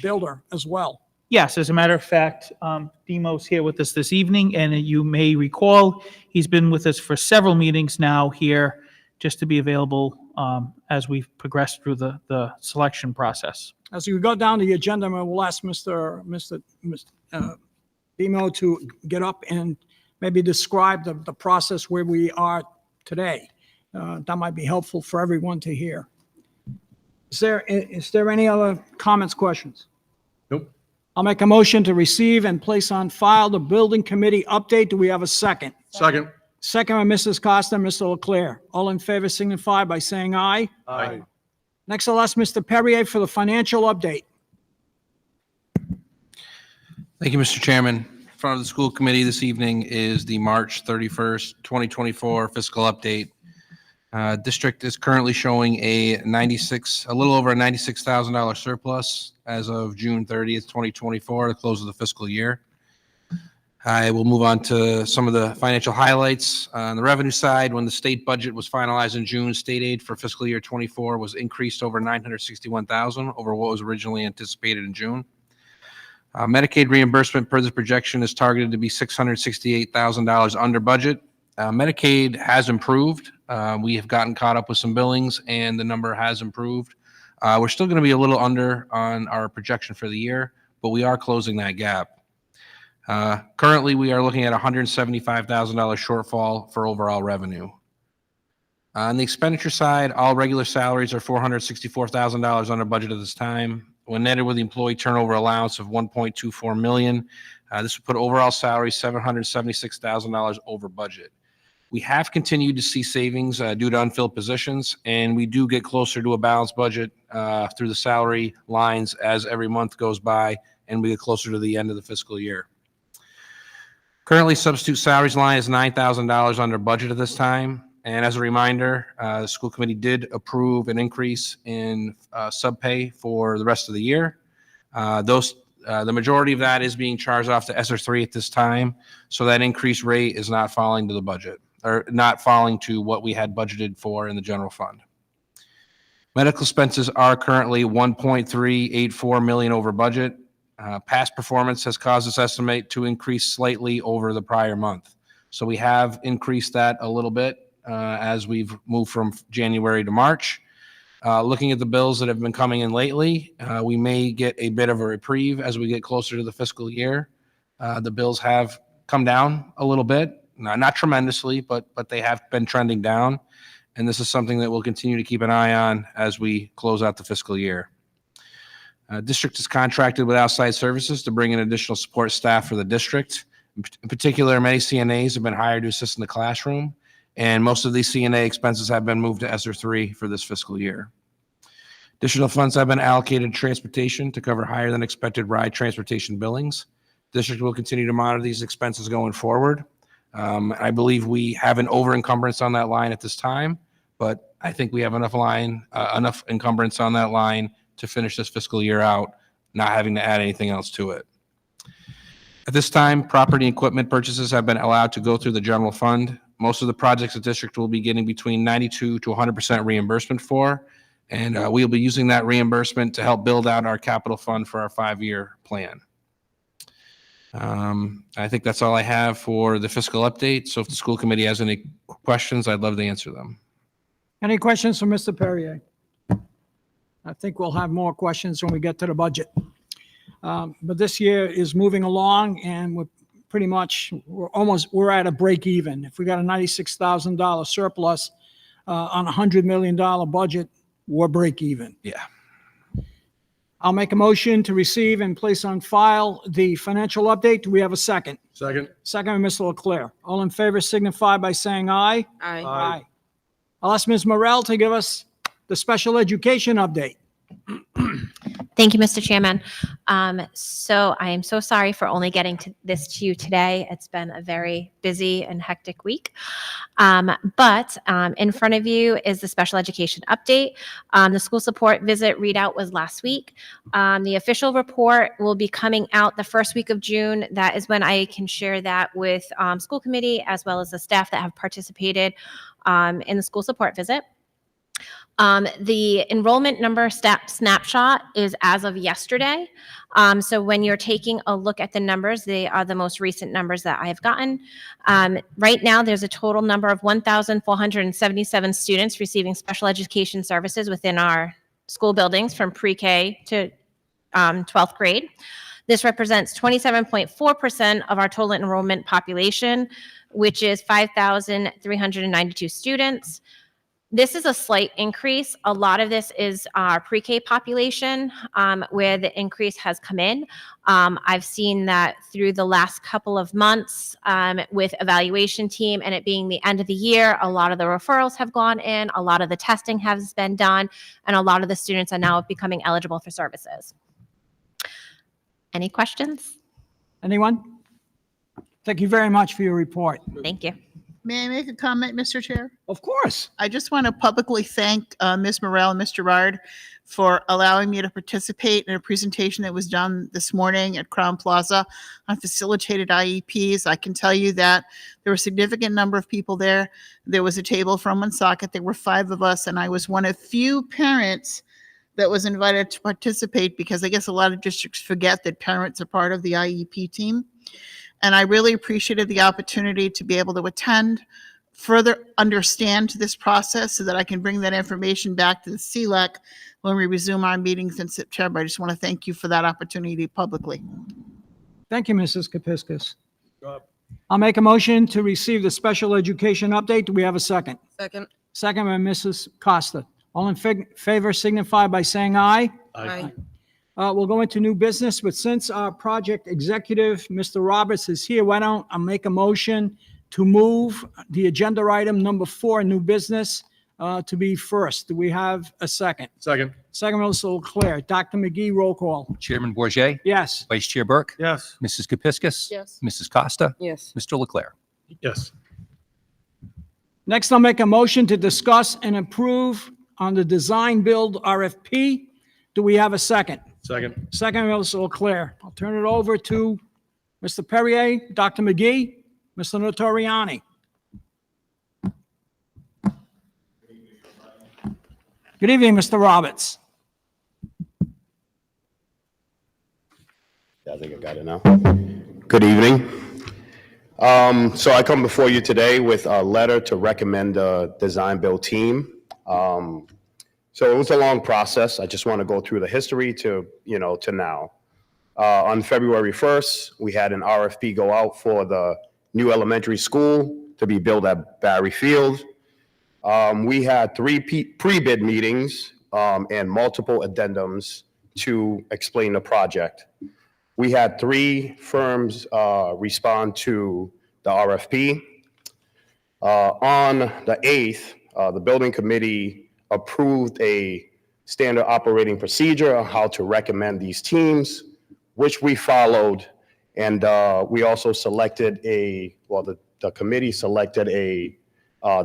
builder as well. Yes, as a matter of fact, Demo's here with us this evening, and you may recall, he's been with us for several meetings now here, just to be available as we've progressed through the selection process. As we go down the agenda, we'll ask Mr. Demo to get up and maybe describe the process where we are today. That might be helpful for everyone to hear. Is there any other comments, questions? Nope. I'll make a motion to receive and place on file the building committee update. Do we have a second? Second. Second by Mrs. Costa, Mr. Leclerc. All in favor signify by saying aye. Aye. Next, I'll ask Mr. Perrier for the financial update. Thank you, Mr. Chairman. In front of the school committee this evening is the March 31st, 2024 fiscal update. District is currently showing a little over a $96,000 surplus as of June 30th, 2024, the close of the fiscal year. I will move on to some of the financial highlights. On the revenue side, when the state budget was finalized in June, state aid for fiscal year 24 was increased over $961,000 over what was originally anticipated in June. Medicaid reimbursement per the projection is targeted to be $668,000 under budget. Medicaid has improved. We have gotten caught up with some billings and the number has improved. We're still going to be a little under on our projection for the year, but we are closing that gap. Currently, we are looking at $175,000 shortfall for overall revenue. On the expenditure side, all regular salaries are $464,000 under budget at this time. When netted with the employee turnover allowance of $1.24 million, this would put overall salary $776,000 over budget. We have continued to see savings due to unfilled positions, and we do get closer to a balanced budget through the salary lines as every month goes by and we get closer to the end of the fiscal year. Currently, substitute salaries line is $9,000 under budget at this time. And as a reminder, the school committee did approve an increase in subpay for the rest of the year. The majority of that is being charged off to ESSER 3 at this time. So that increased rate is not falling to the budget or not falling to what we had budgeted for in the general fund. Medical expenses are currently $1.384 million over budget. Past performance has caused this estimate to increase slightly over the prior month. So we have increased that a little bit as we've moved from January to March. Looking at the bills that have been coming in lately, we may get a bit of a reprieve as we get closer to the fiscal year. The bills have come down a little bit, not tremendously, but they have been trending down. And this is something that we'll continue to keep an eye on as we close out the fiscal year. District is contracted with outside services to bring in additional support staff for the district. In particular, many CNAs have been hired to assist in the classroom, and most of these CNA expenses have been moved to ESSER 3 for this fiscal year. Additional funds have been allocated to transportation to cover higher than expected ride transportation billings. District will continue to monitor these expenses going forward. I believe we have an over encumbrance on that line at this time, but I think we have enough encumbrance on that line to finish this fiscal year out, not having to add anything else to it. At this time, property and equipment purchases have been allowed to go through the general fund. Most of the projects the district will be getting between 92 to 100% reimbursement for, and we'll be using that reimbursement to help build out our capital fund for our 5-year plan. I think that's all I have for the fiscal update. So if the school committee has any questions, I'd love to answer them. Any questions for Mr. Perrier? I think we'll have more questions when we get to the budget. But this year is moving along and we're at a break even. If we got a $96,000 surplus on a $100 million budget, we're break even. Yeah. I'll make a motion to receive and place on file the financial update. Do we have a second? Second. Second by Mr. Leclerc. All in favor signify by saying aye. Aye. Aye. I'll ask Ms. Morel to give us the special education update. Thank you, Mr. Chairman. So I am so sorry for only getting this to you today. It's been a very busy and hectic week. But in front of you is the special education update. The school support visit readout was last week. The official report will be coming out the first week of June. That is when I can share that with school committee as well as the staff that have participated in the school support visit. The enrollment number snapshot is as of yesterday. So when you're taking a look at the numbers, they are the most recent numbers that I've gotten. Right now, there's a total number of 1,477 students receiving special education services within our school buildings from pre-K to 12th grade. This represents 27.4% of our total enrollment population, which is 5,392 students. This is a slight increase. A lot of this is our pre-K population where the increase has come in. I've seen that through the last couple of months with evaluation team and it being the end of the year, a lot of the referrals have gone in, a lot of the testing has been done, and a lot of the students are now becoming eligible for services. Any questions? Anyone? Thank you very much for your report. Thank you. May I make a comment, Mr. Chair? Of course. I just want to publicly thank Ms. Morel and Mr. Rard for allowing me to participate in a presentation that was done this morning at Crown Plaza on facilitated IEPs. I can tell you that there were a significant number of people there. There was a table from Woonsocket. There were 5 of us, and I was one of few parents that was invited to participate because I guess a lot of districts forget that parents are part of the IEP team. And I really appreciated the opportunity to be able to attend, further understand this process so that I can bring that information back to the CLEC when we resume our meetings in September. I just want to thank you for that opportunity publicly. Thank you, Mrs. Kepiscus. I'll make a motion to receive the special education update. Do we have a second? Second. Second by Mrs. Costa. All in favor signify by saying aye. Aye. We'll go into new business, but since our project executive, Mr. Roberts, is here, why don't I make a motion to move the agenda item number 4, new business, to be first. Do we have a second? Second. Second, Mr. Leclerc. Dr. McGee, roll call. Chairman Bourget, Yes. Vice Chair Burke, Yes. Mrs. Kepiscus. Yes. Mrs. Costa. Yes. Mr. Leclerc. Yes. Next, I'll make a motion to discuss and approve on the design build RFP. Do we have a second? Second. Second, Mr. Leclerc. I'll turn it over to Mr. Perrier, Dr. McGee, Mr. Notoriani. Good evening, Mr. Roberts. I think I got it now. Good evening. So I come before you today with a letter to recommend a design build team. So it was a long process. I just want to go through the history to now. On February 1st, we had an RFP go out for the new elementary school to be built at Barry Field. We had 3 pre-bid meetings and multiple addendums to explain the project. We had 3 firms respond to the RFP. On the 8th, the building committee approved a standard operating procedure on how to recommend these teams, which we followed. And we also selected the committee selected a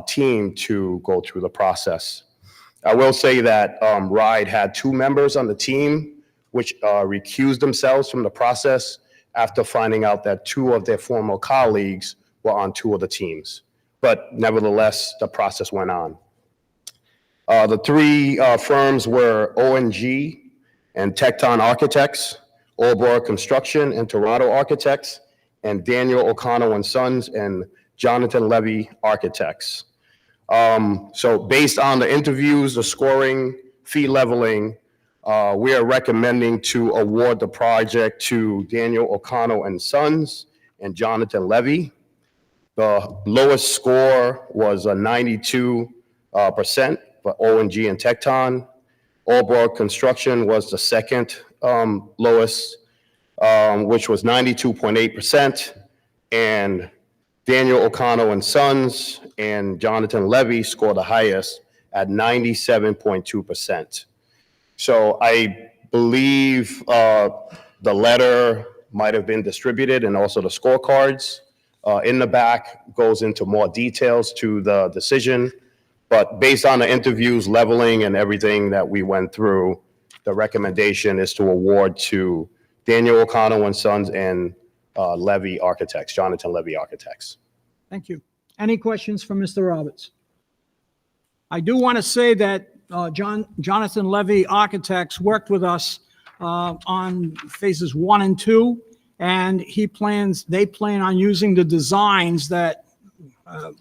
team to go through the process. I will say that RIDE had 2 members on the team, which recused themselves from the process after finding out that 2 of their former colleagues were on 2 of the teams. But nevertheless, the process went on. The 3 firms were ONG and Tecton Architects, Orbor Construction and Toronto Architects, and Daniel O'Connell and Sons and Jonathan Levy Architects. So based on the interviews, the scoring, fee leveling, we are recommending to award the project to Daniel O'Connell and Sons and Jonathan Levy. The lowest score was a 92% for ONG and Tecton. Orbor Construction was the second lowest, which was 92.8%. And Daniel O'Connell and Sons and Jonathan Levy scored the highest at 97.2%. So I believe the letter might have been distributed and also the scorecards. In the back goes into more details to the decision. But based on the interviews, leveling, and everything that we went through, the recommendation is to award to Daniel O'Connell and Sons and Levy Architects, Jonathan Levy Architects. Thank you. Any questions for Mr. Roberts? I do want to say that Jonathan Levy Architects worked with us on phases 1 and 2, and they plan on using the designs that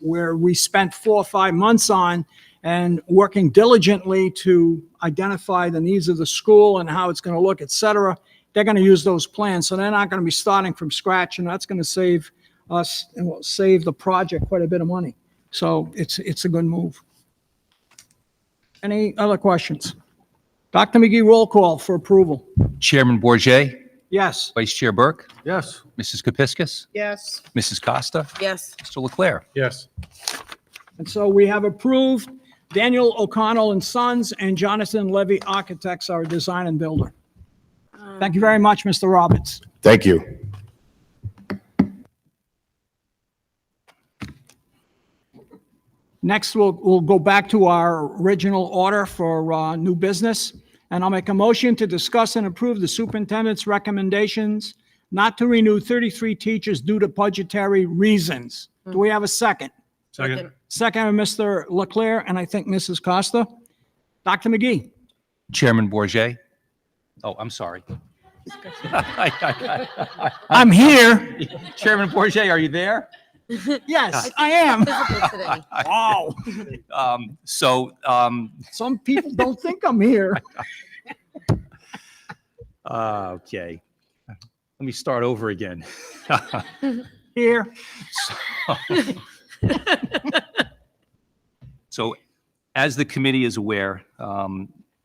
where we spent 4 or 5 months on and working diligently to identify the needs of the school and how it's going to look, et cetera. They're going to use those plans. So they're not going to be starting from scratch, and that's going to save us and will save the project quite a bit of money. So it's a good move. Any other questions? Dr. McGee, roll call for approval. Chairman Bourget, Yes. Vice Chair Burke, Yes. Mrs. Kepiscus. Yes. Mrs. Costa. Yes. Mr. Leclerc. Yes. And so we have approved Daniel O'Connell and Sons and Jonathan Levy Architects, our design and builder. Thank you very much, Mr. Roberts. Thank you. Next, we'll go back to our original order for new business, and I'll make a motion to discuss and approve the superintendent's recommendations not to renew 33 teachers due to budgetary reasons. Do we have a second? Second. Second, Mr. Leclerc, and I think Mrs. Costa. Dr. McGee? Chairman Bourget? Oh, I'm sorry. I'm here. Chairman Bourget, are you there? Yes, I am. Wow. Some people don't think I'm here. Okay. Let me start over again. Here. So, as the committee is aware,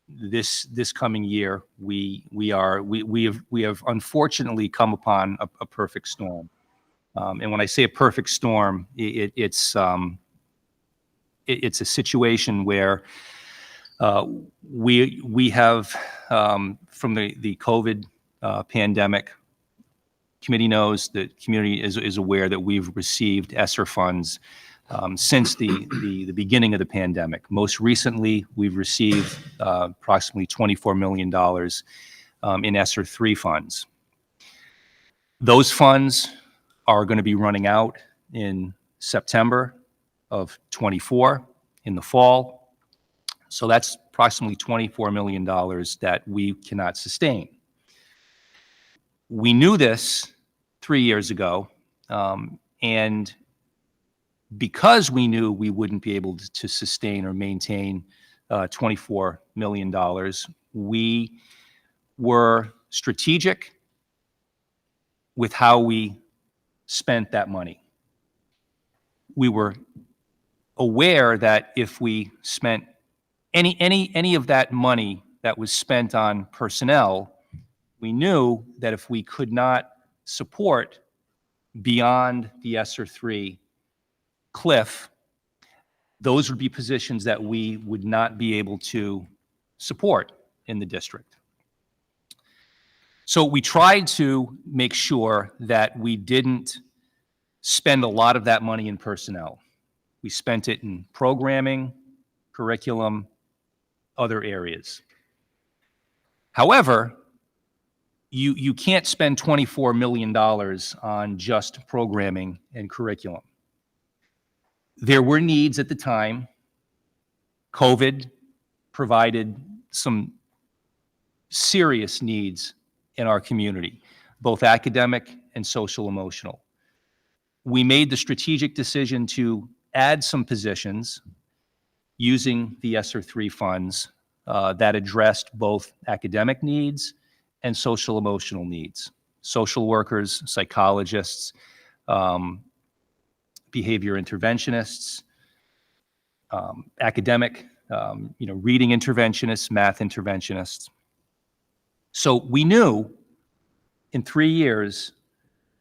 this coming year, we have unfortunately come upon a perfect storm. And when I say a perfect storm, it's a situation where we have from the COVID pandemic. Committee knows, the community is aware that we've received ESSER funds since the beginning of the pandemic. Most recently, we've received approximately $24 million in ESSER 3 funds. Those funds are going to be running out in September of '24 in the fall. So that's approximately $24 million that we cannot sustain. We knew this 3 years ago, and because we knew we wouldn't be able to sustain or maintain $24 million, we were strategic with how we spent that money. We were aware that if we spent any of that money that was spent on personnel, we knew that if we could not support beyond the ESSER 3 cliff, those would be positions that we would not be able to support in the district. So we tried to make sure that we didn't spend a lot of that money in personnel. We spent it in programming, curriculum, other areas. However, you can't spend $24 million on just programming and curriculum. There were needs at the time. COVID provided some serious needs in our community, both academic and social emotional. We made the strategic decision to add some positions using the ESSER 3 funds that addressed both academic needs and social emotional needs. Social workers, psychologists, behavior interventionists, academic, reading interventionists, math interventionists. So we knew in 3 years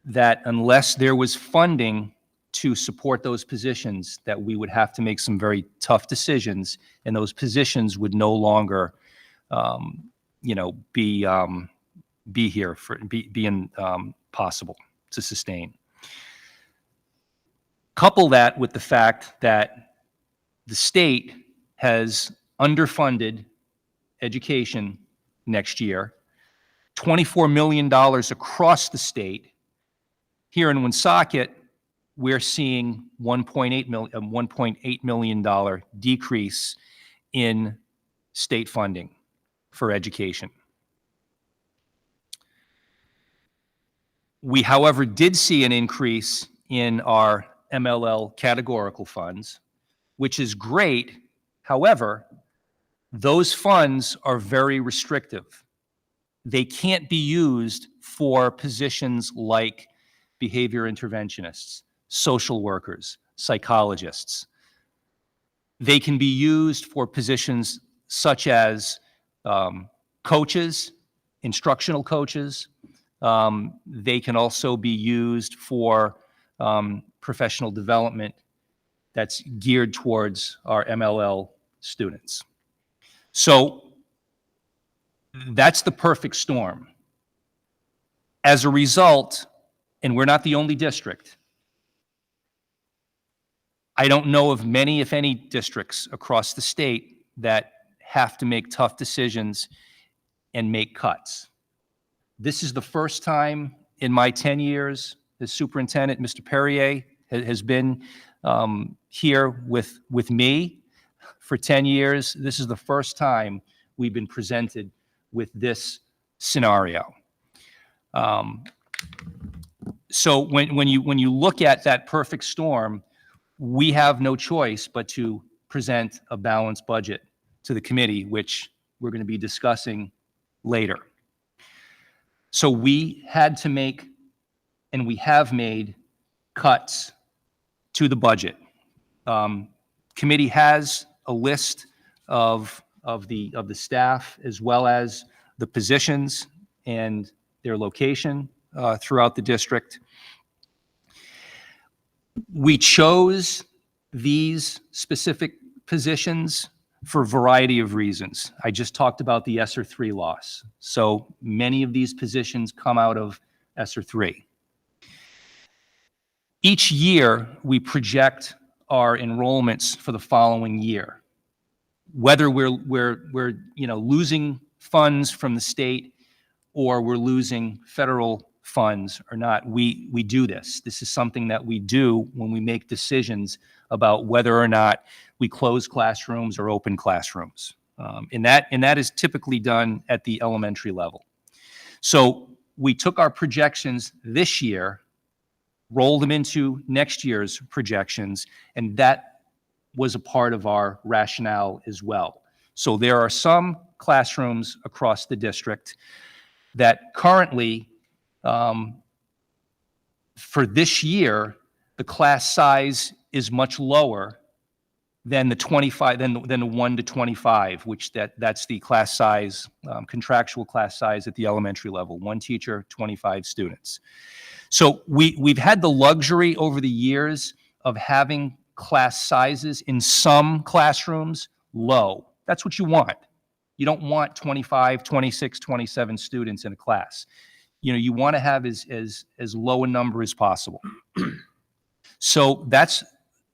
that unless there was funding to support those positions, that we would have to make some very tough decisions, and those positions would no longer, be possible to sustain. Couple that with the fact that the state has underfunded education next year, $24 million across the state. Here in Woonsocket, we're seeing $1.8 million decrease in state funding for education. We, however, did see an increase in our MLL categorical funds, which is great. However, those funds are very restrictive. They can't be used for positions like behavior interventionists, social workers, psychologists. They can be used for positions such as coaches, instructional coaches. They can also be used for professional development that's geared towards our MLL students. So that's the perfect storm. As a result, and we're not the only district, I don't know of many, if any, districts across the state that have to make tough decisions and make cuts. This is the first time in my 10 years as superintendent. Mr. Perrier has been here with me for 10 years. This is the first time we've been presented with this scenario. So when you look at that perfect storm, we have no choice but to present a balanced budget to the committee, which we're going to be discussing later. So we had to make, and we have made, cuts to the budget. Committee has a list of the staff as well as the positions and their location throughout the district. We chose these specific positions for a variety of reasons. I just talked about the ESSER 3 loss. So many of these positions come out of ESSER 3. Each year, we project our enrollments for the following year. Whether we're losing funds from the state or we're losing federal funds or not, we do this. This is something that we do when we make decisions about whether or not we close classrooms or open classrooms. And that is typically done at the elementary level. So we took our projections this year, rolled them into next year's projections, and that was a part of our rationale as well. So there are some classrooms across the district that currently, for this year, the class size is much lower than the 25, than the 1 to 25, which that's the class size, contractual class size at the elementary level, 1 teacher, 25 students. So we've had the luxury over the years of having class sizes in some classrooms low. That's what you want. You don't want 25, 26, 27 students in a class. You want to have as low a number as possible. So that's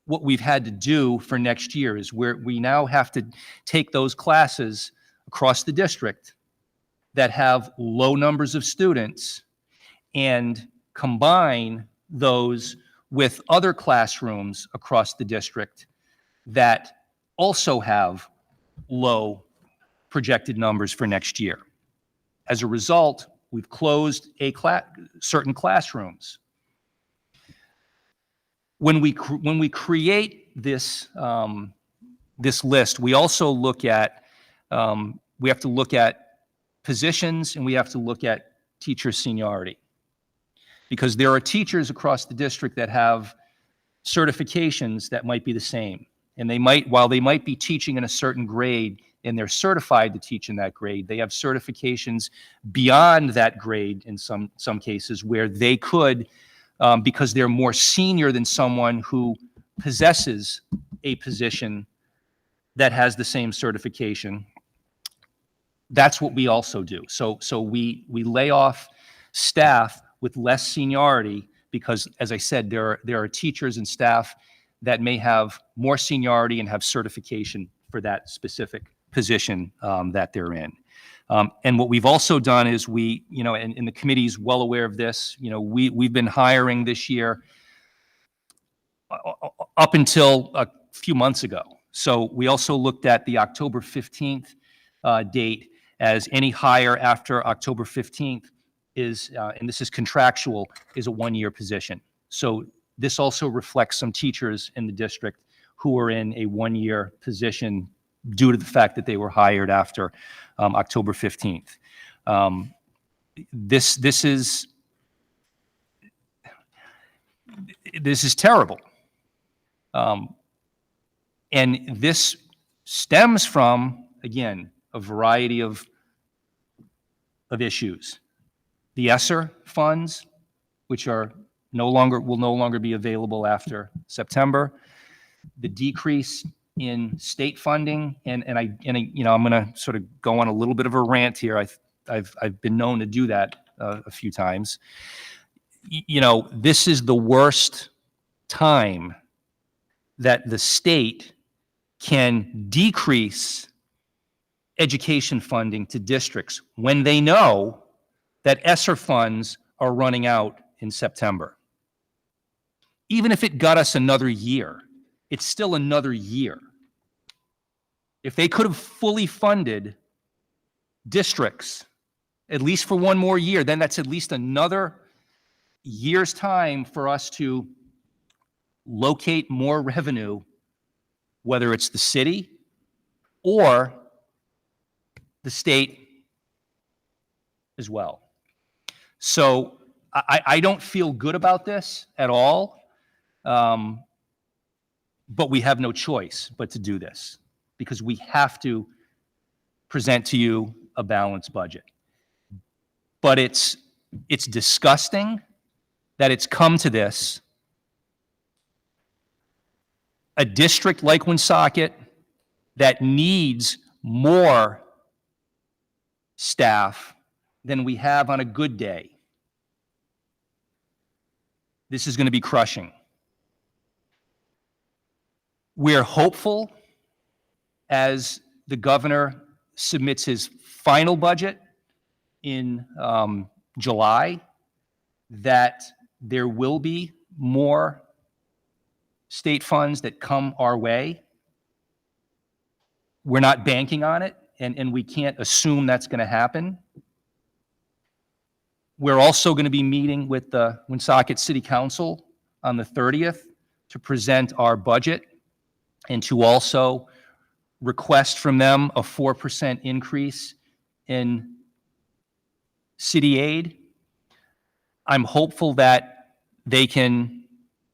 what we've had to do for next year, is where we now have to take those classes across the district that have low numbers of students and combine those with other classrooms across the district that also have low projected numbers for next year. As a result, we've closed certain classrooms. When we create this this list, we also look at we have to look at positions and we have to look at teacher seniority, because there are teachers across the district that have certifications that might be the same, and while they might be teaching in a certain grade and they're certified to teach in that grade, they have certifications beyond that grade in some cases where they could, because they're more senior than someone who possesses a position that has the same certification. That's what we also do. So we lay off staff with less seniority because, as I said, there are teachers and staff that may have more seniority and have certification for that specific position that they're in. And what we've also done is and the committee's well aware of this, we've been hiring this year up until a few months ago. So we also looked at the October 15th date, as any hire after October 15th is, and this is contractual, is a 1-year position. So this also reflects some teachers in the district who are in a 1-year position due to the fact that they were hired after October 15th. This is terrible. And this stems from, again, a variety of issues. The ESSER funds, which will no longer be available after September. The decrease in state funding, and I'm going to sort of go on a little bit of a rant here. I've been known to do that a few times. This is the worst time that the state can decrease education funding to districts when they know that ESSER funds are running out in September. Even if it got us another year, it's still another year. If they could have fully funded districts, at least for one more year, then that's at least another year's time for us to locate more revenue, whether it's the city or the state as well. So I don't feel good about this at all, but we have no choice but to do this because we have to present to you a balanced budget. But it's disgusting that it's come to this. A district like Woonsocket that needs more staff than we have on a good day. This is going to be crushing. We're hopeful as the governor submits his final budget in July that there will be more state funds that come our way. We're not banking on it, and we can't assume that's going to happen. We're also going to be meeting with the Woonsocket City Council on the 30th to present our budget and to also request from them a 4% increase in city aid. I'm hopeful that they can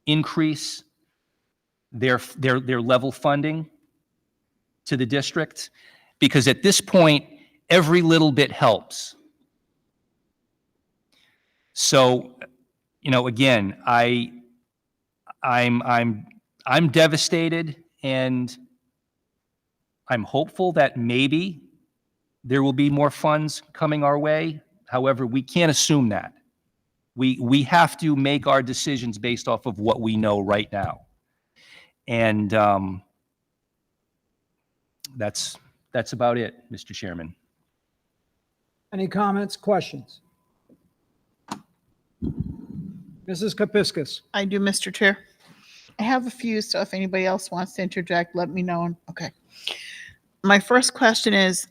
increase their level funding to the district, because at this point, every little bit helps. So, again, I'm devastated, and I'm hopeful that maybe there will be more funds coming our way. However, we can't assume that. We have to make our decisions based off of what we know right now. And that's about it, Mr. Chairman. Any comments, questions? Mrs. Kepiscus. I do, Mr. Chair. I have a few, so if anybody else wants to interject, let me know. Okay. My first question is,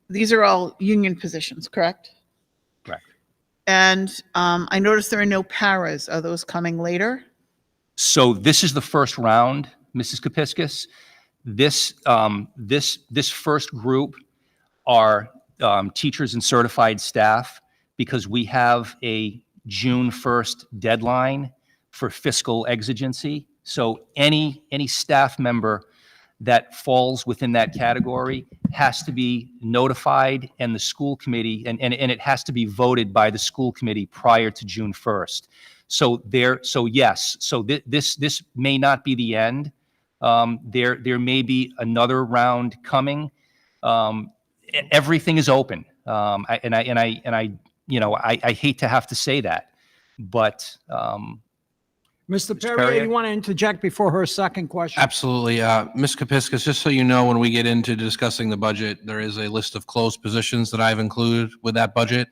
these are all union positions, correct? Correct. And I noticed there are no paras. Are those coming later? So this is the first round, Mrs. Kepiscus. This first group are teachers and certified staff, because we have a June 1st deadline for fiscal exigency. So any staff member that falls within that category has to be notified, and the school committee, and it has to be voted by the school committee prior to June 1st. So yes, so this may not be the end. There may be another round coming. Everything is open. I hate to have to say that, but Mr. Perrier, you want to interject before her second question? Absolutely. Ms. Kepiscus, just so you know, when we get into discussing the budget, there is a list of closed positions that I've included with that budget.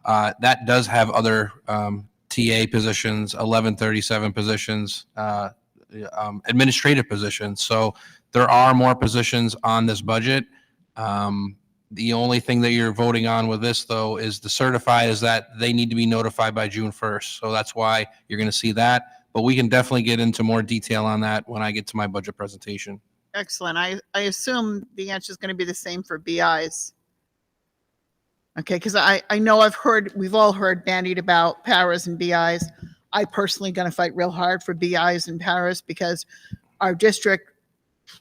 That does have other TA positions, 1137 positions, administrative positions. So there are more positions on this budget. The only thing that you're voting on with this, though, is the certified, is that they need to be notified by June 1st. So that's why you're going to see that. But we can definitely get into more detail on that when I get to my budget presentation. Excellent. I assume the answer is going to be the same for BIs. Okay, because I know we've all heard bandied about paras and BIs. I personally going to fight real hard for BIs and paras because our district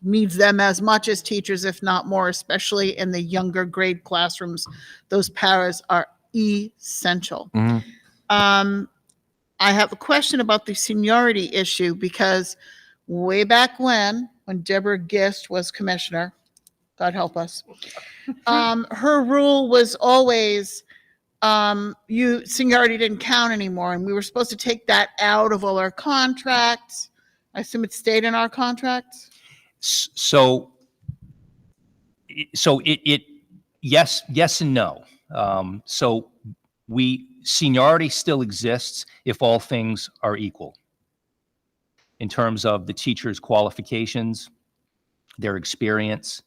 needs them as much as teachers, if not more, especially in the younger grade classrooms. Those paras are essential. I have a question about the seniority issue, because way back when Deborah Gist was commissioner, God help us, her rule was always seniority didn't count anymore, and we were supposed to take that out of all our contracts I assume it stayed in our contract? So yes and no. So seniority still exists if all things are equal in terms of the teacher's qualifications, their experience.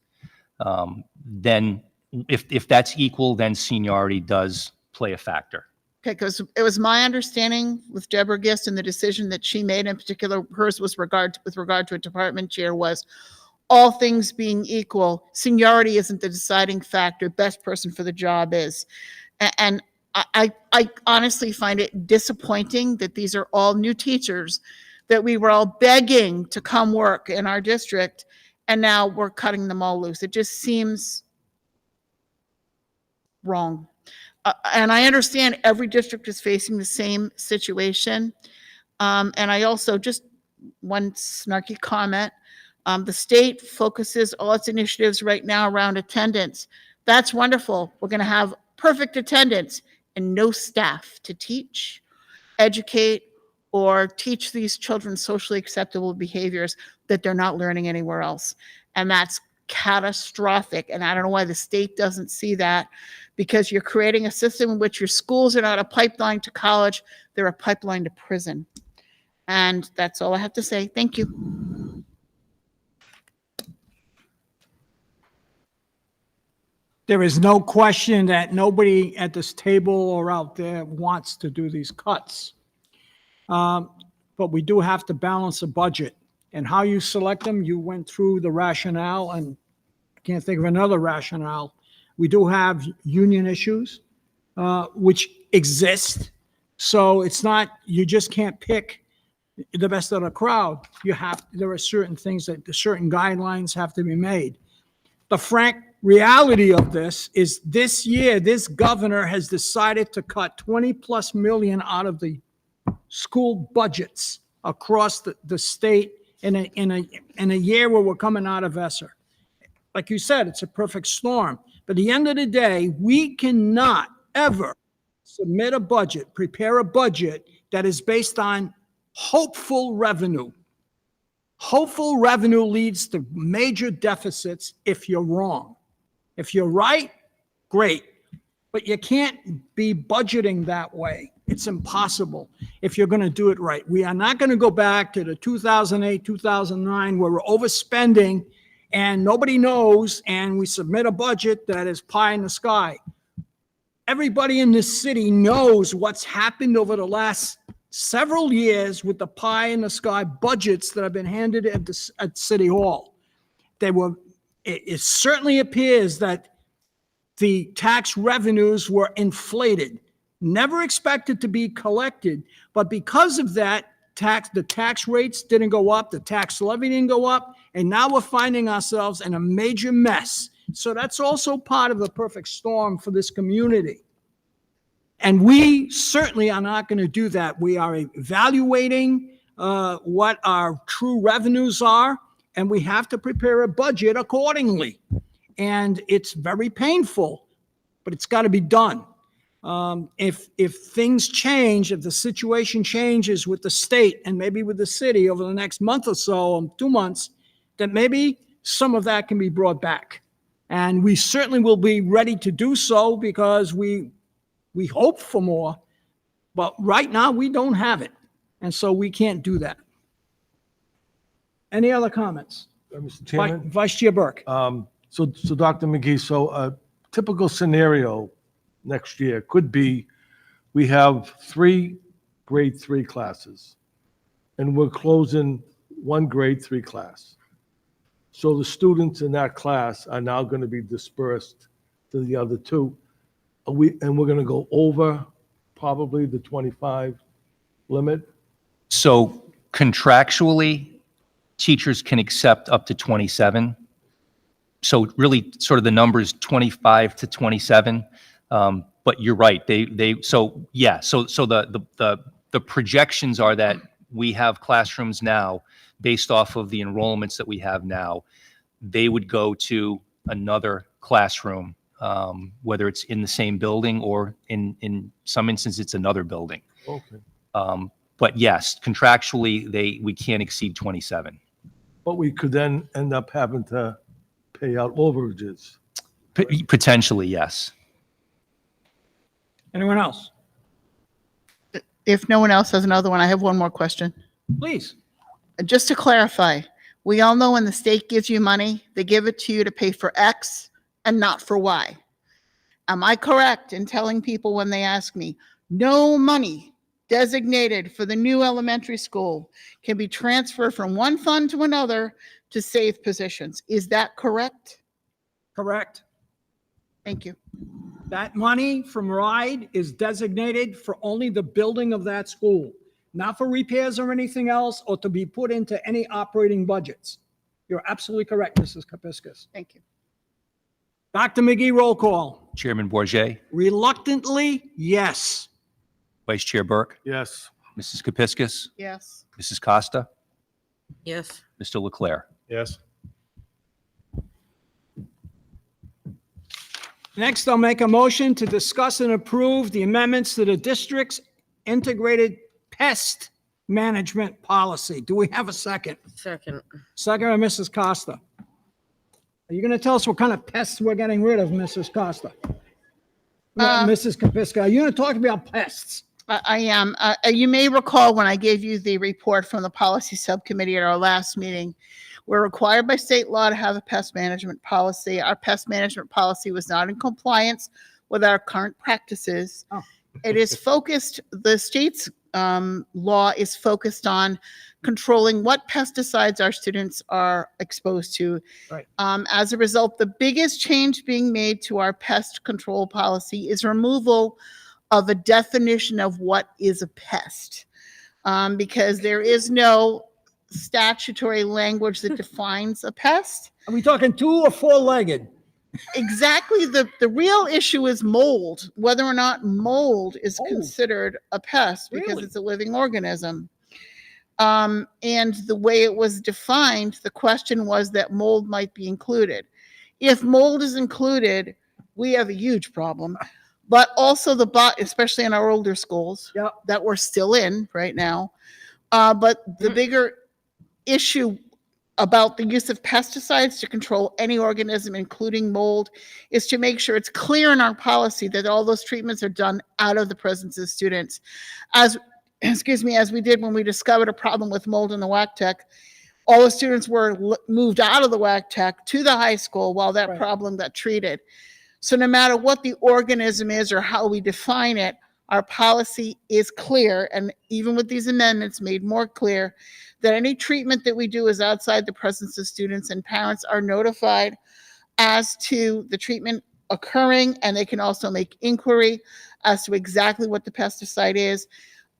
Then if that's equal, then seniority does play a factor. Okay, because it was my understanding with Deborah Gist and the decision that she made, in particular, hers was with regard to a department chair, was all things being equal, seniority isn't the deciding factor. Best person for the job is. And I honestly find it disappointing that these are all new teachers that we were all begging to come work in our district, and now we're cutting them all loose. It just seems wrong. And I understand every district is facing the same situation. And I also, just one snarky comment, the state focuses all its initiatives right now around attendance. That's wonderful. We're going to have perfect attendance and no staff to teach, educate, or teach these children socially acceptable behaviors that they're not learning anywhere else. And that's catastrophic. And I don't know why the state doesn't see that, because you're creating a system in which your schools are not a pipeline to college, they're a pipeline to prison. And that's all I have to say. Thank you. There is no question that nobody at this table or out there wants to do these cuts. But we do have to balance a budget. And how you select them, you went through the rationale, and I can't think of another rationale. We do have union issues, which exist. So it's not, you just can't pick the best of the crowd. There are certain things certain guidelines have to be made. The frank reality of this is this year, this governor has decided to cut 20+ million out of the school budgets across the state in a year where we're coming out of ESSER. Like you said, it's a perfect storm. But at the end of the day, we cannot ever submit a budget, prepare a budget that is based on hopeful revenue. Hopeful revenue leads to major deficits if you're wrong. If you're right, great. But you can't be budgeting that way. It's impossible if you're going to do it right. We are not going to go back to the 2008, 2009, where we're overspending and nobody knows, and we submit a budget that is pie in the sky. Everybody in this city knows what's happened over the last several years with the pie in the sky budgets that have been handed at City Hall. It certainly appears that the tax revenues were inflated, never expected to be collected, but because of that, the tax rates didn't go up, the tax levy didn't go up, and now we're finding ourselves in a major mess. So that's also part of the perfect storm for this community. And we certainly are not going to do that. We are evaluating what our true revenues are, and we have to prepare a budget accordingly. And it's very painful, but it's got to be done. If things change, if the situation changes with the state and maybe with the city over the next month or so, 2 months, then maybe some of that can be brought back. And we certainly will be ready to do so because we hope for more, but right now we don't have it. And so we can't do that. Any other comments? Mr. Chairman? Vice Chair Burke. So Dr. McGee, so a typical scenario next year could be we have 3 grade 3 classes and we're closing 1 grade 3 class. So the students in that class are now going to be dispersed to the other 2. And we're going to go over probably the 25 limit. So contractually, teachers can accept up to 27. So really sort of the number is 25 to 27. But you're right. So the projections are that we have classrooms now based off of the enrollments that we have now. They would go to another classroom, whether it's in the same building or in some instances it's another building. Okay. But yes, contractually, we can't exceed 27. But we could then end up having to pay out overages. Potentially, yes. Anyone else? If no one else has another one, I have one more question. Please. Just to clarify, we all know when the state gives you money, they give it to you to pay for X and not for Y. Am I correct in telling people when they ask me, no money designated for the new elementary school can be transferred from one fund to another to save positions? Is that correct? Correct. Thank you. That money from RIDE is designated for only the building of that school, not for repairs or anything else, or to be put into any operating budgets. You're absolutely correct, Mrs. Kepiscus. Thank you. Dr. McGee, roll call. Chairman Bourget, Reluctantly, yes. Vice Chair Burke, Yes. Mrs. Kepiscus, Yes. Mrs. Costa, Yes. Mr. Leclerc. Yes. Next, I'll make a motion to discuss and approve the amendments to the district's integrated pest management policy. Do we have a second? Second. Second by Mrs. Costa. Are you going to tell us what kind of pests we're getting rid of, Mrs. Costa? Mrs. Kepiscus, are you going to talk about pests? I am. You may recall when I gave you the report from the policy subcommittee at our last meeting, we're required by state law to have a pest management policy. Our pest management policy was not in compliance with our current practices. Oh. It is focused, the state's law is focused on controlling what pesticides our students are exposed to. Right. As a result, the biggest change being made to our pest control policy is removal of a definition of what is a pest, because there is no statutory language that defines a pest. Are we talking 2 or 4-legged? Exactly. The real issue is mold, whether or not mold is considered a pest, because Really? it's a living organism. And the way it was defined, the question was that mold might be included. If mold is included, we have a huge problem. But also especially in our older schools that we're still in right now. But the bigger issue about the use of pesticides to control any organism, including mold, is to make sure it's clear in our policy that all those treatments are done out of the presence of students. As we did when we discovered a problem with mold in the WAC-TEC, all the students were moved out of the WAC-TEC to the high school while that problem got treated. So no matter what the organism is or how we define it, our policy is clear, and even with these amendments made more clear, that any treatment that we do is outside the presence of students, and parents are notified as to the treatment occurring, and they can also make inquiry as to exactly what the pesticide is,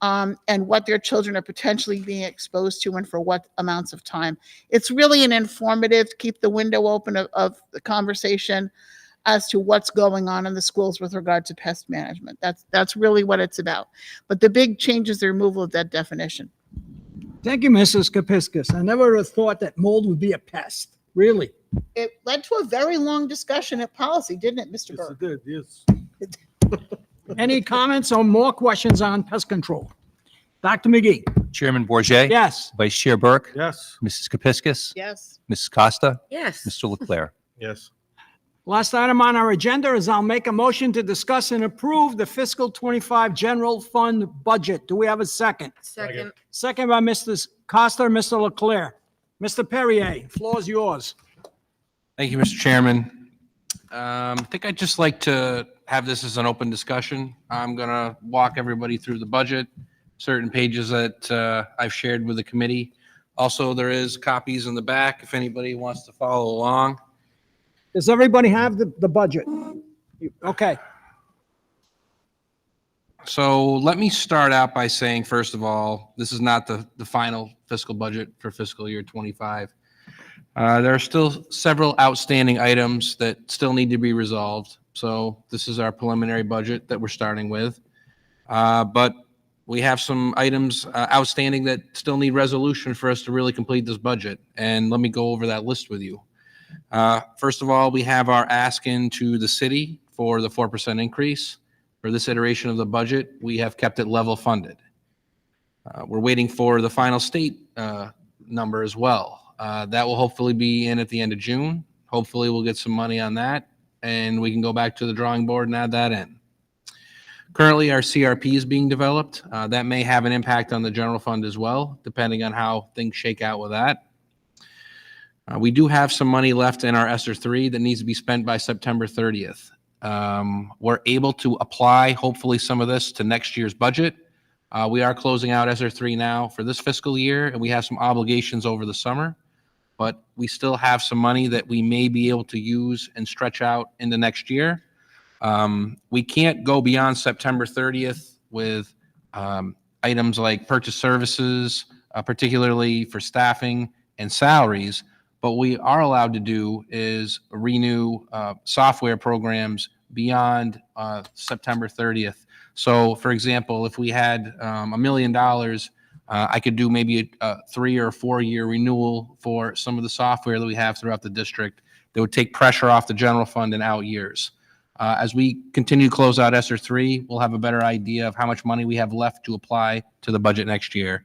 and what their children are potentially being exposed to and for what amounts of time. It's really an informative, keep the window open of the conversation as to what's going on in the schools with regard to pest management. That's really what it's about. But the big change is the removal of that definition. Thank you, Mrs. Kepiscus. I never would have thought that mold would be a pest. Really? It led to a very long discussion at policy, didn't it, Mr. Yes, Burke? it did, yes. Any comments or more questions on pest control? Dr. McGee? Chairman Bourget, Yes. Vice Chair Burke, Yes. Mrs. Kepiscus, Yes. Mrs. Costa, Yes. Mr. Leclerc. Yes. Last item on our agenda is I'll make a motion to discuss and approve the fiscal 25 general fund budget. Do we have a second? Second. Second by Mr. Costa, Mr. Leclerc. Mr. Perrier, floor is yours. Thank you, Mr. Chairman. I think I'd just like to have this as an open discussion. I'm going to walk everybody through the budget, certain pages that I've shared with the committee. Also, there is copies in the back if anybody wants to follow along. Does everybody have the budget? Okay. So let me start out by saying, first of all, this is not the final fiscal budget for fiscal year 25. There are still several outstanding items that still need to be resolved. So this is our preliminary budget that we're starting with. But we have some items outstanding that still need resolution for us to really complete this budget. And let me go over that list with you. First of all, we have our ask into the city for the 4% increase. For this iteration of the budget, we have kept it level funded. We're waiting for the final state number as well. That will hopefully be in at the end of June. Hopefully we'll get some money on that and we can go back to the drawing board and add that in. Currently, our CRP is being developed. That may have an impact on the general fund as well, depending on how things shake out with that. We do have some money left in our ESSER 3 that needs to be spent by September 30th. We're able to apply, hopefully, some of this to next year's budget. We are closing out ESSER 3 now for this fiscal year, and we have some obligations over the summer, but we still have some money that we may be able to use and stretch out into next year. We can't go beyond September 30th with items like purchase services, particularly for staffing and salaries. But what we are allowed to do is renew software programs beyond September 30th. So, for example, if we had $1 million, I could do maybe a 3 or 4 year renewal for some of the software that we have throughout the district that would take pressure off the general fund in out years. As we continue to close out ESSER 3, we'll have a better idea of how much money we have left to apply to the budget next year.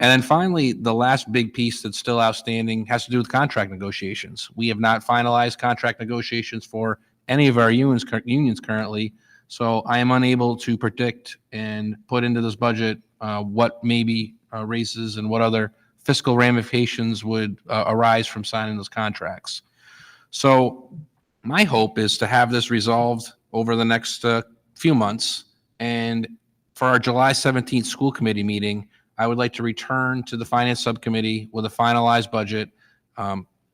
And then finally, the last big piece that's still outstanding has to do with contract negotiations. We have not finalized contract negotiations for any of our unions currently, so I am unable to predict and put into this budget what maybe raises and what other fiscal ramifications would arise from signing those contracts. So my hope is to have this resolved over the next few months. And for our July 17th school committee meeting, I would like to return to the finance subcommittee with a finalized budget,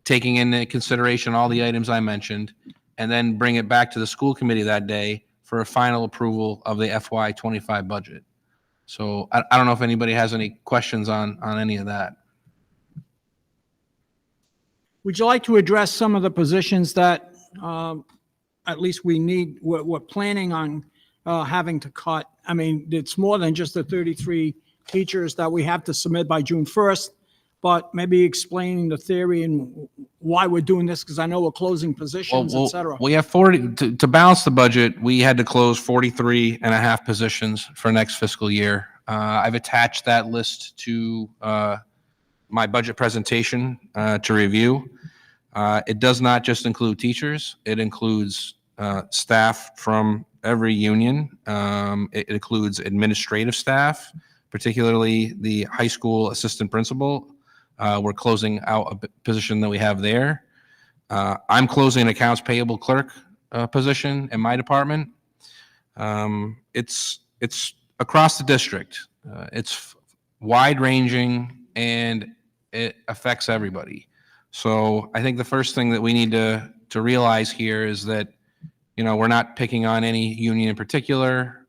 taking into consideration all the items I mentioned, and then bring it back to the school committee that day for a final approval of the FY25 budget. So I don't know if anybody has any questions on any of that. Would you like to address some of the positions that at least we're planning on having to cut? I mean, it's more than just the 33 teachers that we have to submit by June 1st, but maybe explaining the theory and why we're doing this, because I know we're closing positions, et cetera. We have 40, to balance the budget, we had to close 43 and a half positions for next fiscal year. I've attached that list to my budget presentation to review. It does not just include teachers. It includes staff from every union. It includes administrative staff, particularly the high school assistant principal. We're closing out a position that we have there. I'm closing an accounts payable clerk position in my department. It's across the district. It's wide ranging and it affects everybody. So I think the first thing that we need to realize here is that, you know, we're not picking on any union in particular.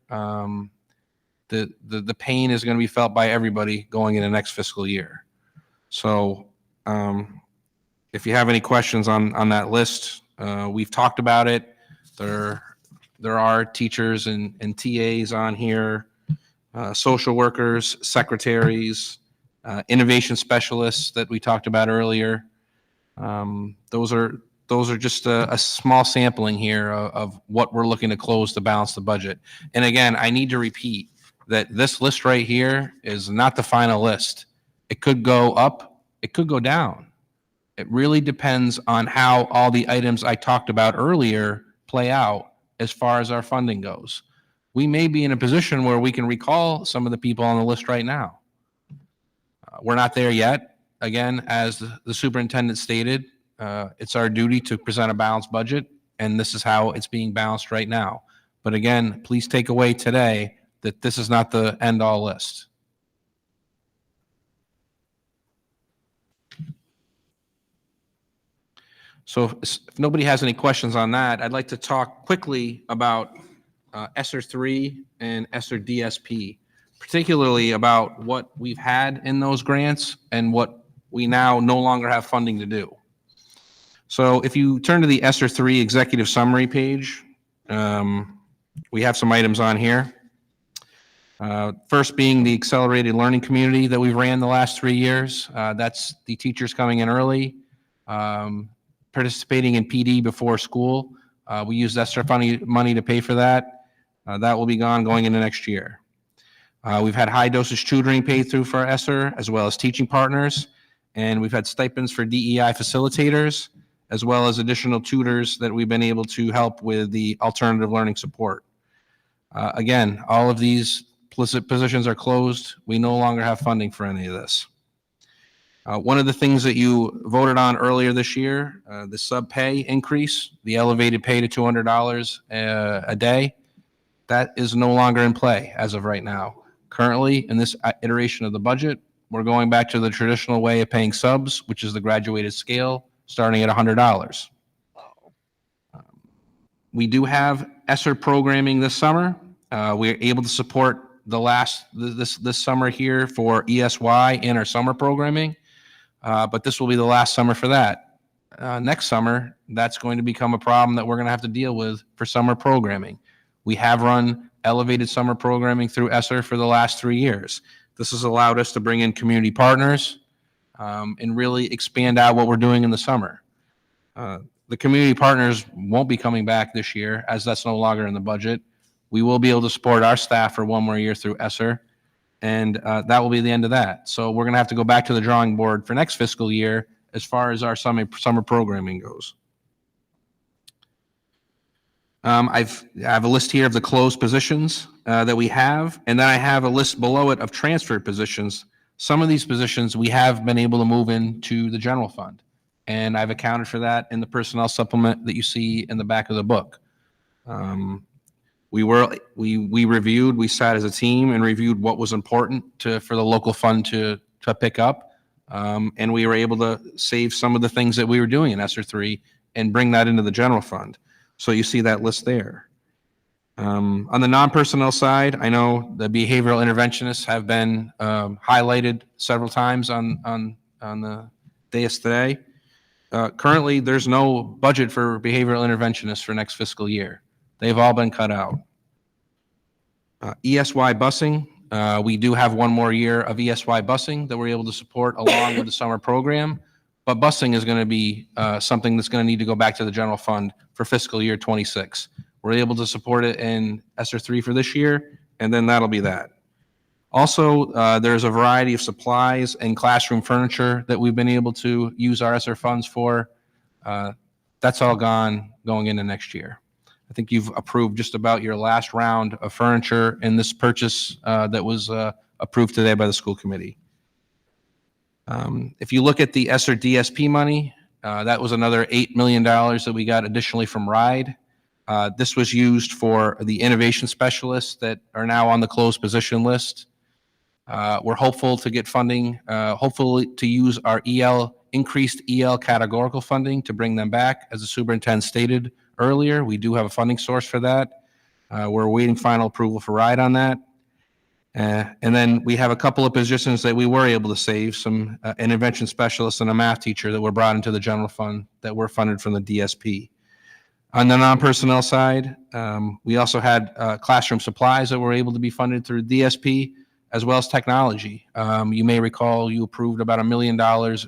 The pain is going to be felt by everybody going into next fiscal year. So if you have any questions on that list, we've talked about it. There are teachers and TAs on here, social workers, secretaries, innovation specialists that we talked about earlier. Those are just a small sampling here of what we're looking to close to balance the budget. And again, I need to repeat that this list right here is not the final list. It could go up, it could go down. It really depends on how all the items I talked about earlier play out as far as our funding goes. We may be in a position where we can recall some of the people on the list right now. We're not there yet. Again, as the superintendent stated, it's our duty to present a balanced budget, and this is how it's being balanced right now. But again, please take away today that this is not the end-all list. So if nobody has any questions on that, I'd like to talk quickly about ESSER 3 and ESSER DSP, particularly about what we've had in those grants and what we now no longer have funding to do. So if you turn to the ESSER 3 executive summary page, we have some items on here. First being the accelerated learning community that we've ran the last 3 years. That's the teachers coming in early, participating in PD before school. We used ESSER money to pay for that. That will be gone going into next year. We've had high dosage tutoring paid through for ESSER, as well as teaching partners. And we've had stipends for DEI facilitators, as well as additional tutors that we've been able to help with the alternative learning support. Again, all of these positions are closed. We no longer have funding for any of this. One of the things that you voted on earlier this year, the sub pay increase, the elevated pay to $200 a day, that is no longer in play as of right now. Currently, in this iteration of the budget, we're going back to the traditional way of paying subs, which is the graduated scale, starting at $100. We do have ESSER programming this summer. We're able to support this summer here for ESY in our summer programming, but this will be the last summer for that. Next summer, that's going to become a problem that we're going to have to deal with for summer programming. We have run elevated summer programming through ESSER for the last 3 years. This has allowed us to bring in community partners and really expand out what we're doing in the summer. The community partners won't be coming back this year, as that's no longer in the budget. We will be able to support our staff for 1 more year through ESSER, and that will be the end of that. So we're going to have to go back to the drawing board for next fiscal year as far as our summer programming goes. I have a list here of the closed positions that we have, and then I have a list below it of transferred positions. Some of these positions we have been able to move into the general fund, and I've accounted for that in the personnel supplement that you see in the back of the book. We reviewed, we sat as a team and reviewed what was important for the local fund to pick up, and we were able to save some of the things that we were doing in ESSER 3 and bring that into the general fund. So you see that list there. On the non-personnel side, I know the behavioral interventionists have been highlighted several times on the dais today. Currently, there's no budget for behavioral interventionists for next fiscal year. They've all been cut out. ESY busing, we do have 1 more year of ESY busing that we're able to support along with the summer program. But busing is going to be something that's going to need to go back to the general fund for fiscal year 26. We're able to support it in ESSER 3 for this year, and then that'll be that. Also, there's a variety of supplies and classroom furniture that we've been able to use our ESSER funds for. That's all going into next year. I think you've approved just about your last round of furniture in this purchase that was approved today by the school committee. If you look at the ESSER DSP money, that was another $8 million that we got additionally from RIDE. This was used for the innovation specialists that are now on the closed position list. We're hopeful to get funding, hopefully to use our increased EL categorical funding to bring them back. As the superintendent stated earlier, we do have a funding source for that. We're awaiting final approval for RIDE on that. And then we have a couple of positions that we were able to save, some intervention specialists and a math teacher that were brought into the general fund that were funded from the DSP. On the non-personnel side, we also had classroom supplies that were able to be funded through DSP, as well as technology. You may recall you approved about $1 million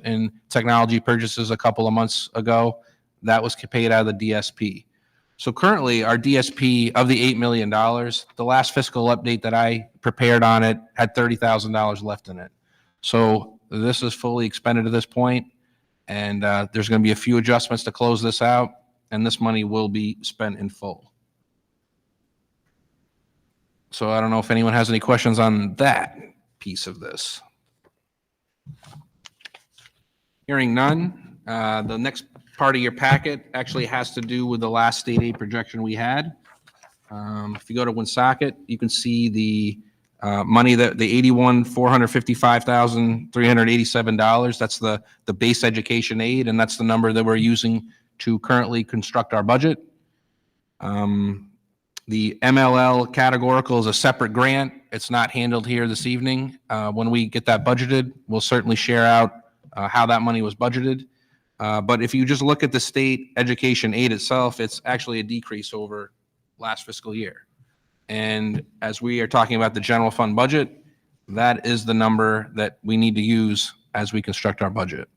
in technology purchases a couple of months ago. That was paid out of the DSP. So currently, our DSP of the $8 million, the last fiscal update that I prepared on it had $30,000 left in it. So this is fully expended at this point, and there's going to be a few adjustments to close this out, and this money will be spent in full. So I don't know if anyone has any questions on that piece of this. Hearing none, the next part of your packet actually has to do with the last state aid projection we had. If you go to Woonsocket, you can see the money that the $81,455,387. That's the base education aid, and that's the number that we're using to currently construct our budget. The MLL categorical is a separate grant. It's not handled here this evening. When we get that budgeted, we'll certainly share out how that money was budgeted. But if you just look at the state education aid itself, it's actually a decrease over last fiscal year. And as we are talking about the general fund budget, that is the number that we need to use as we construct our budget.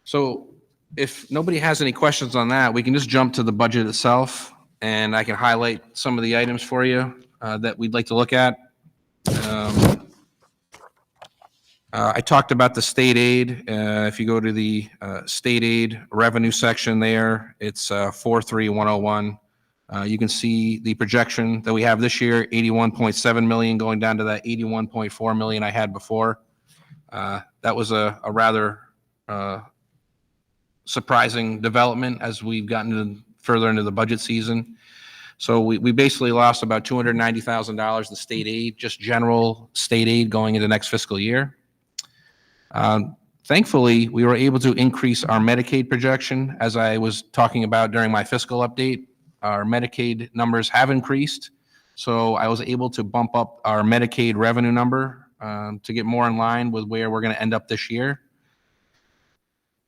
So if nobody has any questions on that, we can just jump to the budget itself, and I can highlight some of the items for you that we'd like to look at. I talked about the state aid. If you go to the state aid revenue section there, it's 43101. You can see the projection that we have this year, 81.7 million, going down to that 81.4 million I had before. That was a rather surprising development as we've gotten further into the budget season. So we basically lost about $290,000 the state aid, just general state aid going into next fiscal year. Thankfully, we were able to increase our Medicaid projection, as I was talking about during my fiscal update. Our Medicaid numbers have increased, so I was able to bump up our Medicaid revenue number to get more in line with where we're going to end up this year.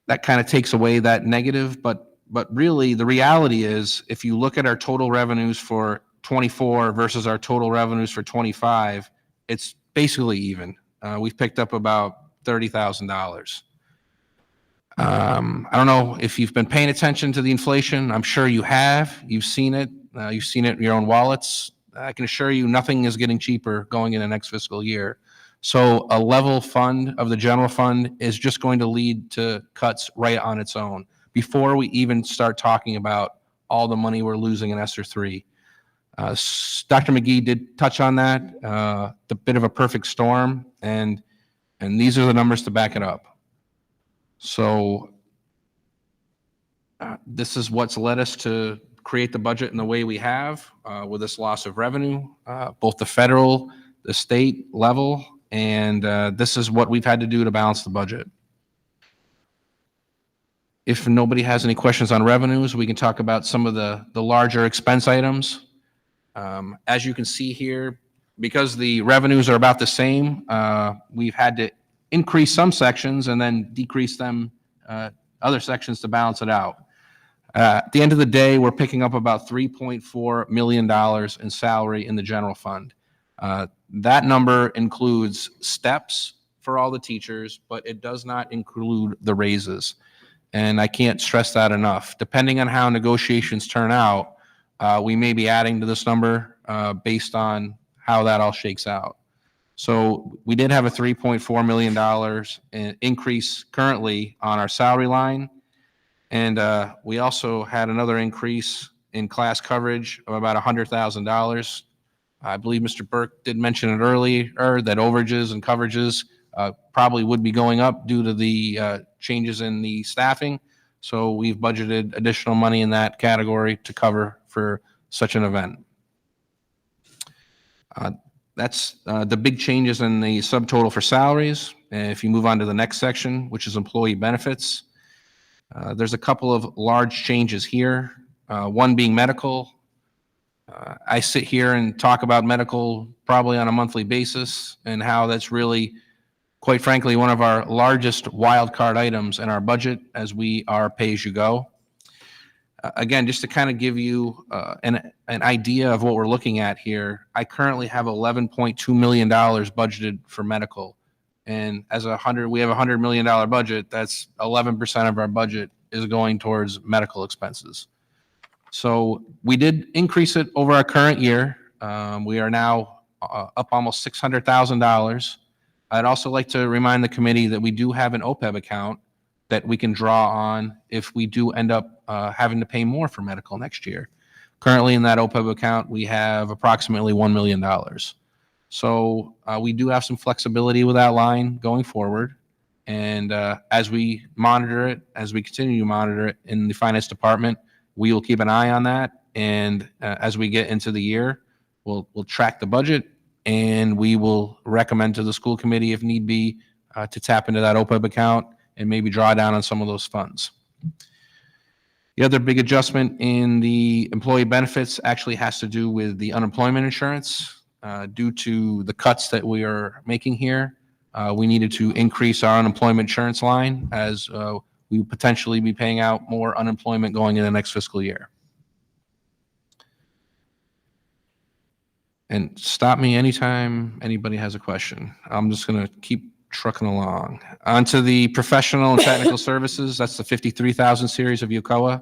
That kind of takes away that negative, but really the reality is, if you look at our total revenues for 24 versus our total revenues for 25, it's basically even. We've picked up about $30,000. I don't know if you've been paying attention to the inflation. I'm sure you have. You've seen it. You've seen it in your own wallets. I can assure you nothing is getting cheaper going into next fiscal year. So a level fund of the general fund is just going to lead to cuts right on its own before we even start talking about all the money we're losing in ESSER 3. Dr. McGee did touch on that, the bit of a perfect storm, and these are the numbers to back it up. So this is what's led us to create the budget in the way we have with this loss of revenue, both the federal, the state level, and this is what we've had to do to balance the budget. If nobody has any questions on revenues, we can talk about some of the larger expense items. As you can see here, because the revenues are about the same, we've had to increase some sections and then decrease them, other sections to balance it out. At the end of the day, we're picking up about $3.4 million in salary in the general fund. That number includes steps for all the teachers, but it does not include the raises. And I can't stress that enough. Depending on how negotiations turn out, we may be adding to this number based on how that all shakes out. So we did have a $3.4 million increase currently on our salary line. And we also had another increase in class coverage of about $100,000. I believe Mr. Burke did mention it earlier that overages and coverages probably would be going up due to the changes in the staffing. So we've budgeted additional money in that category to cover for such an event. That's the big changes in the subtotal for salaries. And if you move on to the next section, which is employee benefits, there's a couple of large changes here. One being medical. I sit here and talk about medical probably on a monthly basis and how that's really, quite frankly, one of our largest wild card items in our budget as we are pay-as-you-go. Again, just to kind of give you an idea of what we're looking at here, I currently have $11.2 million budgeted for medical. And we have a $100 million budget. That's 11% of our budget is going towards medical expenses. So we did increase it over our current year. We are now up almost $600,000. I'd also like to remind the committee that we do have an OPEB account that we can draw on if we do end up having to pay more for medical next year. Currently in that OPEB account, we have approximately $1 million. So we do have some flexibility with that line going forward. And as we monitor it, as we continue to monitor it in the finance department, we will keep an eye on that. And as we get into the year, we'll track the budget and we will recommend to the school committee if need be to tap into that OPEB account and maybe draw down on some of those funds. The other big adjustment in the employee benefits actually has to do with the unemployment insurance. Due to the cuts that we are making here, we needed to increase our unemployment insurance line as we potentially be paying out more unemployment going in the next fiscal year. And stop me anytime anybody has a question. I'm just going to keep trucking along. Onto the professional and technical services. That's the 53,000 series of UCOA.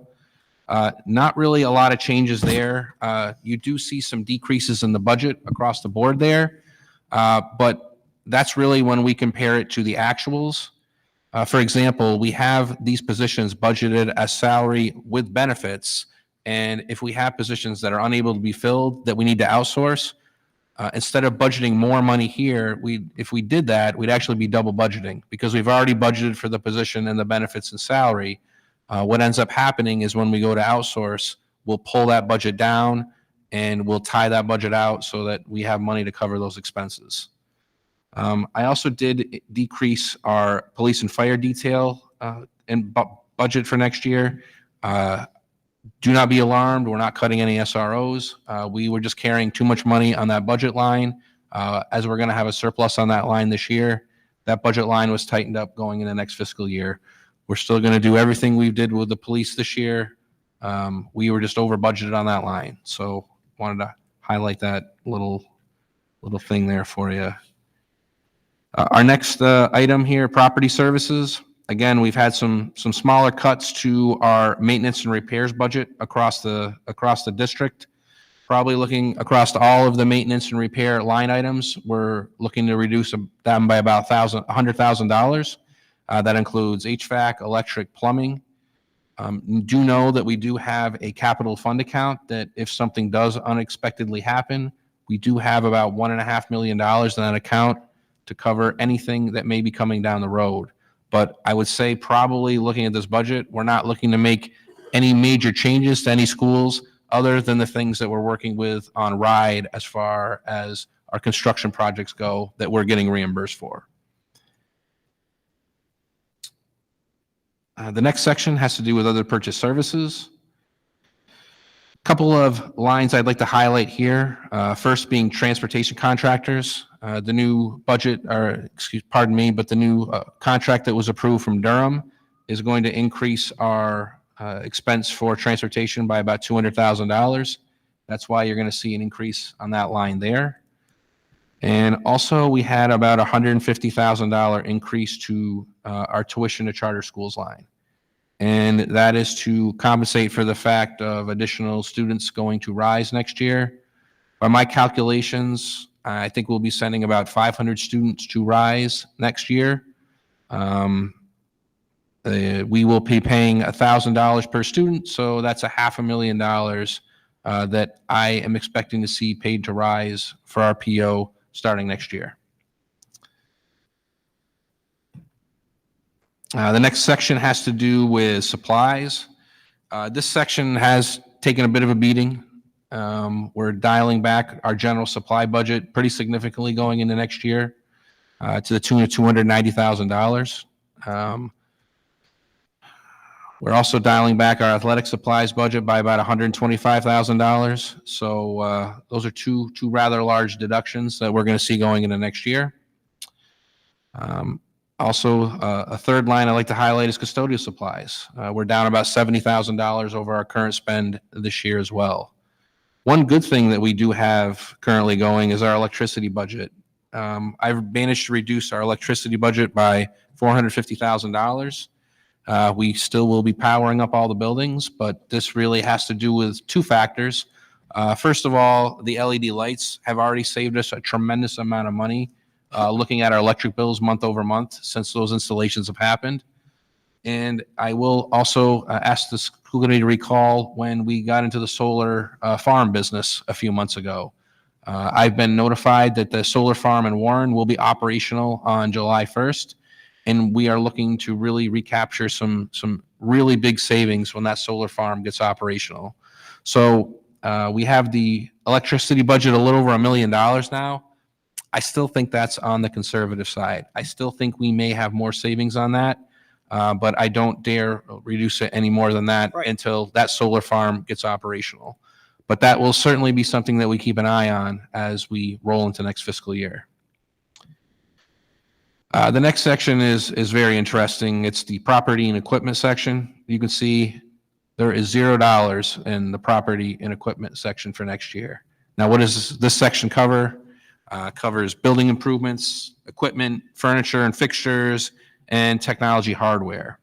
Not really a lot of changes there. You do see some decreases in the budget across the board there. But that's really when we compare it to the actuals. For example, we have these positions budgeted as salary with benefits. And if we have positions that are unable to be filled that we need to outsource, instead of budgeting more money here, if we did that, we'd actually be double budgeting because we've already budgeted for the position and the benefits and salary. What ends up happening is when we go to outsource, we'll pull that budget down and we'll tie that budget out so that we have money to cover those expenses. I also did decrease our police and fire detail budget for next year. Do not be alarmed. We're not cutting any SROs. We were just carrying too much money on that budget line. As we're going to have a surplus on that line this year, that budget line was tightened up going in the next fiscal year. We're still going to do everything we did with the police this year. We were just over budgeted on that line. So wanted to highlight that little thing there for you. Our next item here, property services. Again, we've had some smaller cuts to our maintenance and repairs budget across the district. Probably looking across all of the maintenance and repair line items, we're looking to reduce them by about $100,000. That includes HVAC, electric, plumbing. Do know that we do have a capital fund account that if something does unexpectedly happen, we do have about $1.5 million in that account to cover anything that may be coming down the road. But I would say probably looking at this budget, we're not looking to make any major changes to any schools other than the things that we're working with on RIDE as far as our construction projects go that we're getting reimbursed for. The next section has to do with other purchase services. Couple of lines I'd like to highlight here. First being transportation contractors. The new budget, or the new contract that was approved from Durham is going to increase our expense for transportation by about $200,000. That's why you're going to see an increase on that line there. And also we had about $150,000 increase to our tuition to charter schools line. And that is to compensate for the fact of additional students going to RISE next year. By my calculations, I think we'll be sending about 500 students to RISE next year. We will be paying $1,000 per student, so that's $500,000 that I am expecting to see paid to RISE for our PO starting next year. The next section has to do with supplies. This section has taken a bit of a beating. We're dialing back our general supply budget pretty significantly going into next year to the tune of $290,000. We're also dialing back our athletic supplies budget by about $125,000. So those are two rather large deductions that we're going to see going into next year. Also, a third line I'd like to highlight is custodial supplies. We're down about $70,000 over our current spend this year as well. One good thing that we do have currently going is our electricity budget. I've managed to reduce our electricity budget by $450,000. We still will be powering up all the buildings, but this really has to do with two factors. First of all, the LED lights have already saved us a tremendous amount of money looking at our electric bills month over month since those installations have happened. And I will also ask the school committee to recall when we got into the solar farm business a few months ago. I've been notified that the solar farm in Warren will be operational on July 1st, and we are looking to really recapture some really big savings when that solar farm gets operational. So we have the electricity budget a little over $1 million now. I still think that's on the conservative side. I still think we may have more savings on that, but I don't dare reduce it any more than that until that solar farm gets operational. But that will certainly be something that we keep an eye on as we roll into next fiscal year. The next section is very interesting. It's the property and equipment section. You can see there is $0 in the property and equipment section for next year. Now, what does this section cover? Covers building improvements, equipment, furniture and fixtures, and technology hardware.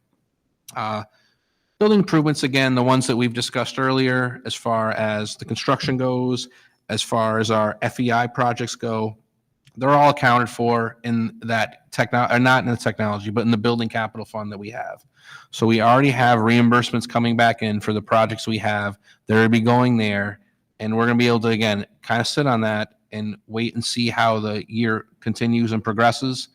Building improvements, again, the ones that we've discussed earlier as far as the construction goes, as far as our FEI projects go, they're all accounted for in that or not in the technology, but in the building capital fund that we have. So we already have reimbursements coming back in for the projects we have. They're to be going there, and we're going to be able to, again, kind of sit on that and wait and see how the year continues and progresses.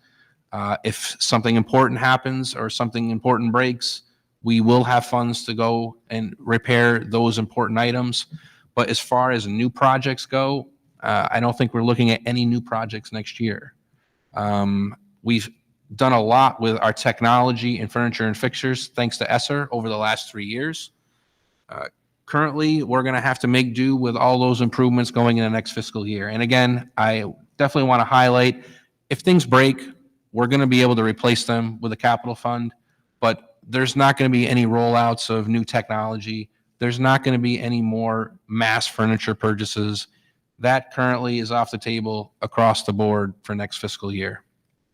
If something important happens or something important breaks, we will have funds to go and repair those important items. But as far as new projects go, I don't think we're looking at any new projects next year. We've done a lot with our technology and furniture and fixtures, thanks to ESSER, over the last 3 years. Currently, we're going to have to make do with all those improvements going in the next fiscal year. And again, I definitely want to highlight, if things break, we're going to be able to replace them with a capital fund, but there's not going to be any rollouts of new technology. There's not going to be any more mass furniture purchases. That currently is off the table across the board for next fiscal year.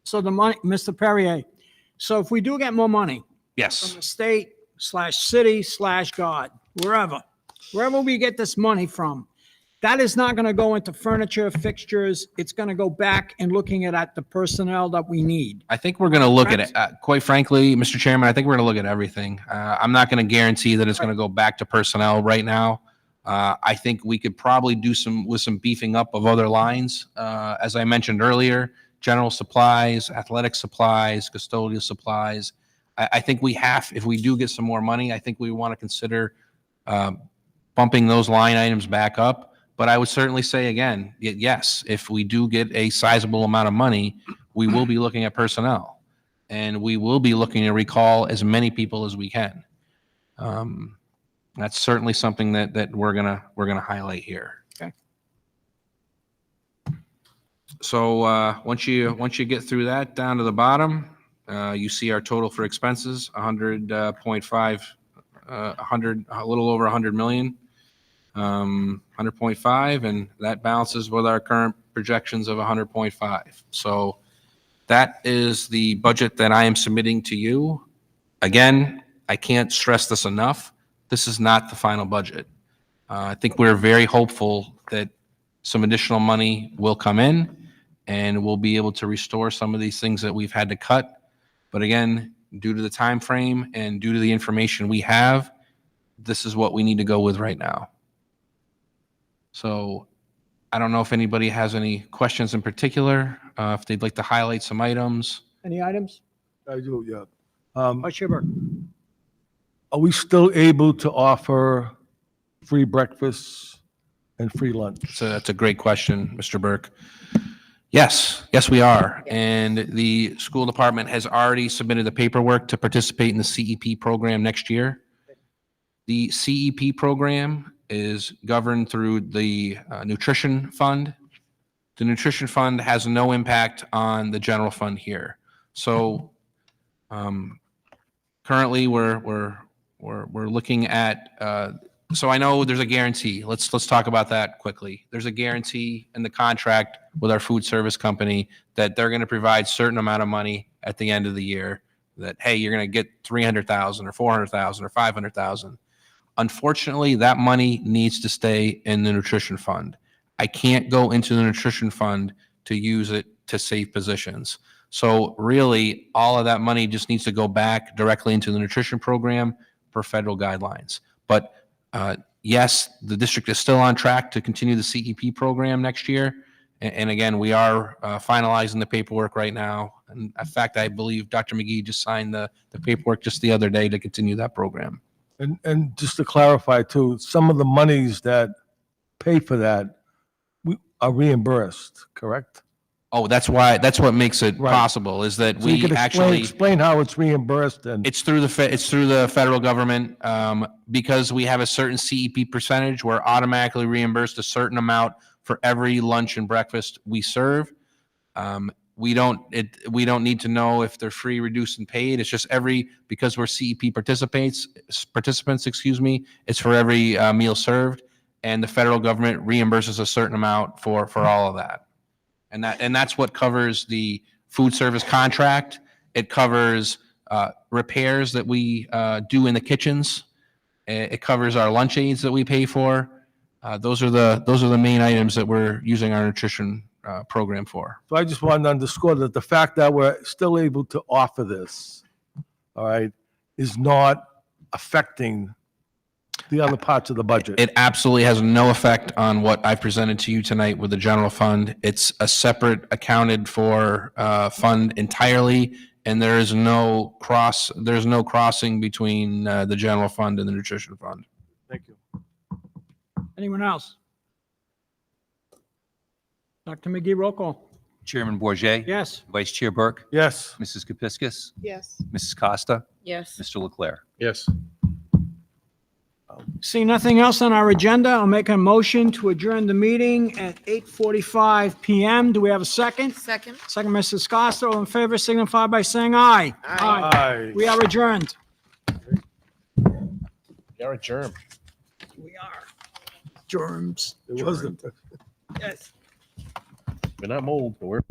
So the money, Mr. Perrier, so if we do get more money from Yes. the state / city / God, wherever we get this money from, that is not going to go into furniture, fixtures. It's going to go back and looking at the personnel that we need. I think we're going to look at it. Quite frankly, Mr. Chairman, I think we're going to look at everything. I'm not going to guarantee that it's going to go back to personnel right now. I think we could probably do some beefing up of other lines. As I mentioned earlier, general supplies, athletic supplies, custodial supplies. I think if we do get some more money, I think we want to consider bumping those line items back up. But I would certainly say again, yes, if we do get a sizable amount of money, we will be looking at personnel, and we will be looking to recall as many people as we can. That's certainly something that we're gonna highlight here. Okay. So once you get through that down to the bottom, you see our total for expenses, 100.5, a little over 100 million. 100.5, and that balances with our current projections of 100.5. So that is the budget that I am submitting to you. Again, I can't stress this enough. This is not the final budget. I think we're very hopeful that some additional money will come in and we'll be able to restore some of these things that we've had to cut. But again, due to the time frame and due to the information we have, this is what we need to go with right now. So I don't know if anybody has any questions in particular, if they'd like to highlight some items. Any items? I do, yeah. Vice Chair Burke. Are we still able to offer free breakfasts and free lunch? So that's a great question, Mr. Burke. Yes, we are. And the school department has already submitted the paperwork to participate in the CEP program next year. The CEP program is governed through the nutrition fund. The nutrition fund has no impact on the general fund here. So currently we're looking at, so I know there's a guarantee. Let's talk about that quickly. There's a guarantee in the contract with our food service company that they're going to provide certain amount of money at the end of the year, that, hey, you're going to get 300,000 or 400,000 or 500,000. Unfortunately, that money needs to stay in the nutrition fund. I can't go into the nutrition fund to use it to save positions. So really, all of that money just needs to go back directly into the nutrition program per federal guidelines. But yes, the district is still on track to continue the CEP program next year. And again, we are finalizing the paperwork right now. And in fact, I believe Dr. McGee just signed the paperwork just the other day to continue that program. And just to clarify too, some of the monies that pay for that are reimbursed, correct? Oh, that's what makes it possible, is that So you we could actually explain how it's reimbursed and. it's through the federal government, because we have a certain CEP percentage. We're automatically reimbursed a certain amount for every lunch and breakfast we serve. We don't need to know if they're free, reduced, and paid. It's just because we're CEP participants, it's for every meal served, and the federal government reimburses a certain amount for all of that. And that's what covers the food service contract. It covers repairs that we do in the kitchens. It covers our lunch aids that we pay for. Those are the main items that we're using our nutrition program for. So I just wanted to underscore that the fact that we're still able to offer this, all right, is not affecting the other parts of the budget. It absolutely has no effect on what I presented to you tonight with the general fund. It's a separate accounted for fund entirely, and there's no crossing between the general fund and the nutrition fund. Thank you. Anyone else? Dr. McGee, roll call. Chairman Bourget, Yes. Vice Chair Burke, Yes. Mrs. Kepiscus, Yes. Mrs. Costa, Yes. Mr. Leclerc. Yes. Seeing nothing else on our agenda, I'll make a motion to adjourn the meeting at 8:45 PM. Do we have a second? Second. Second, Mrs. Costa. All in favor signify by saying aye. Aye. We are adjourned. You're a germ. We are. Germs. It wasn't. Yes. We're not mold, but we're.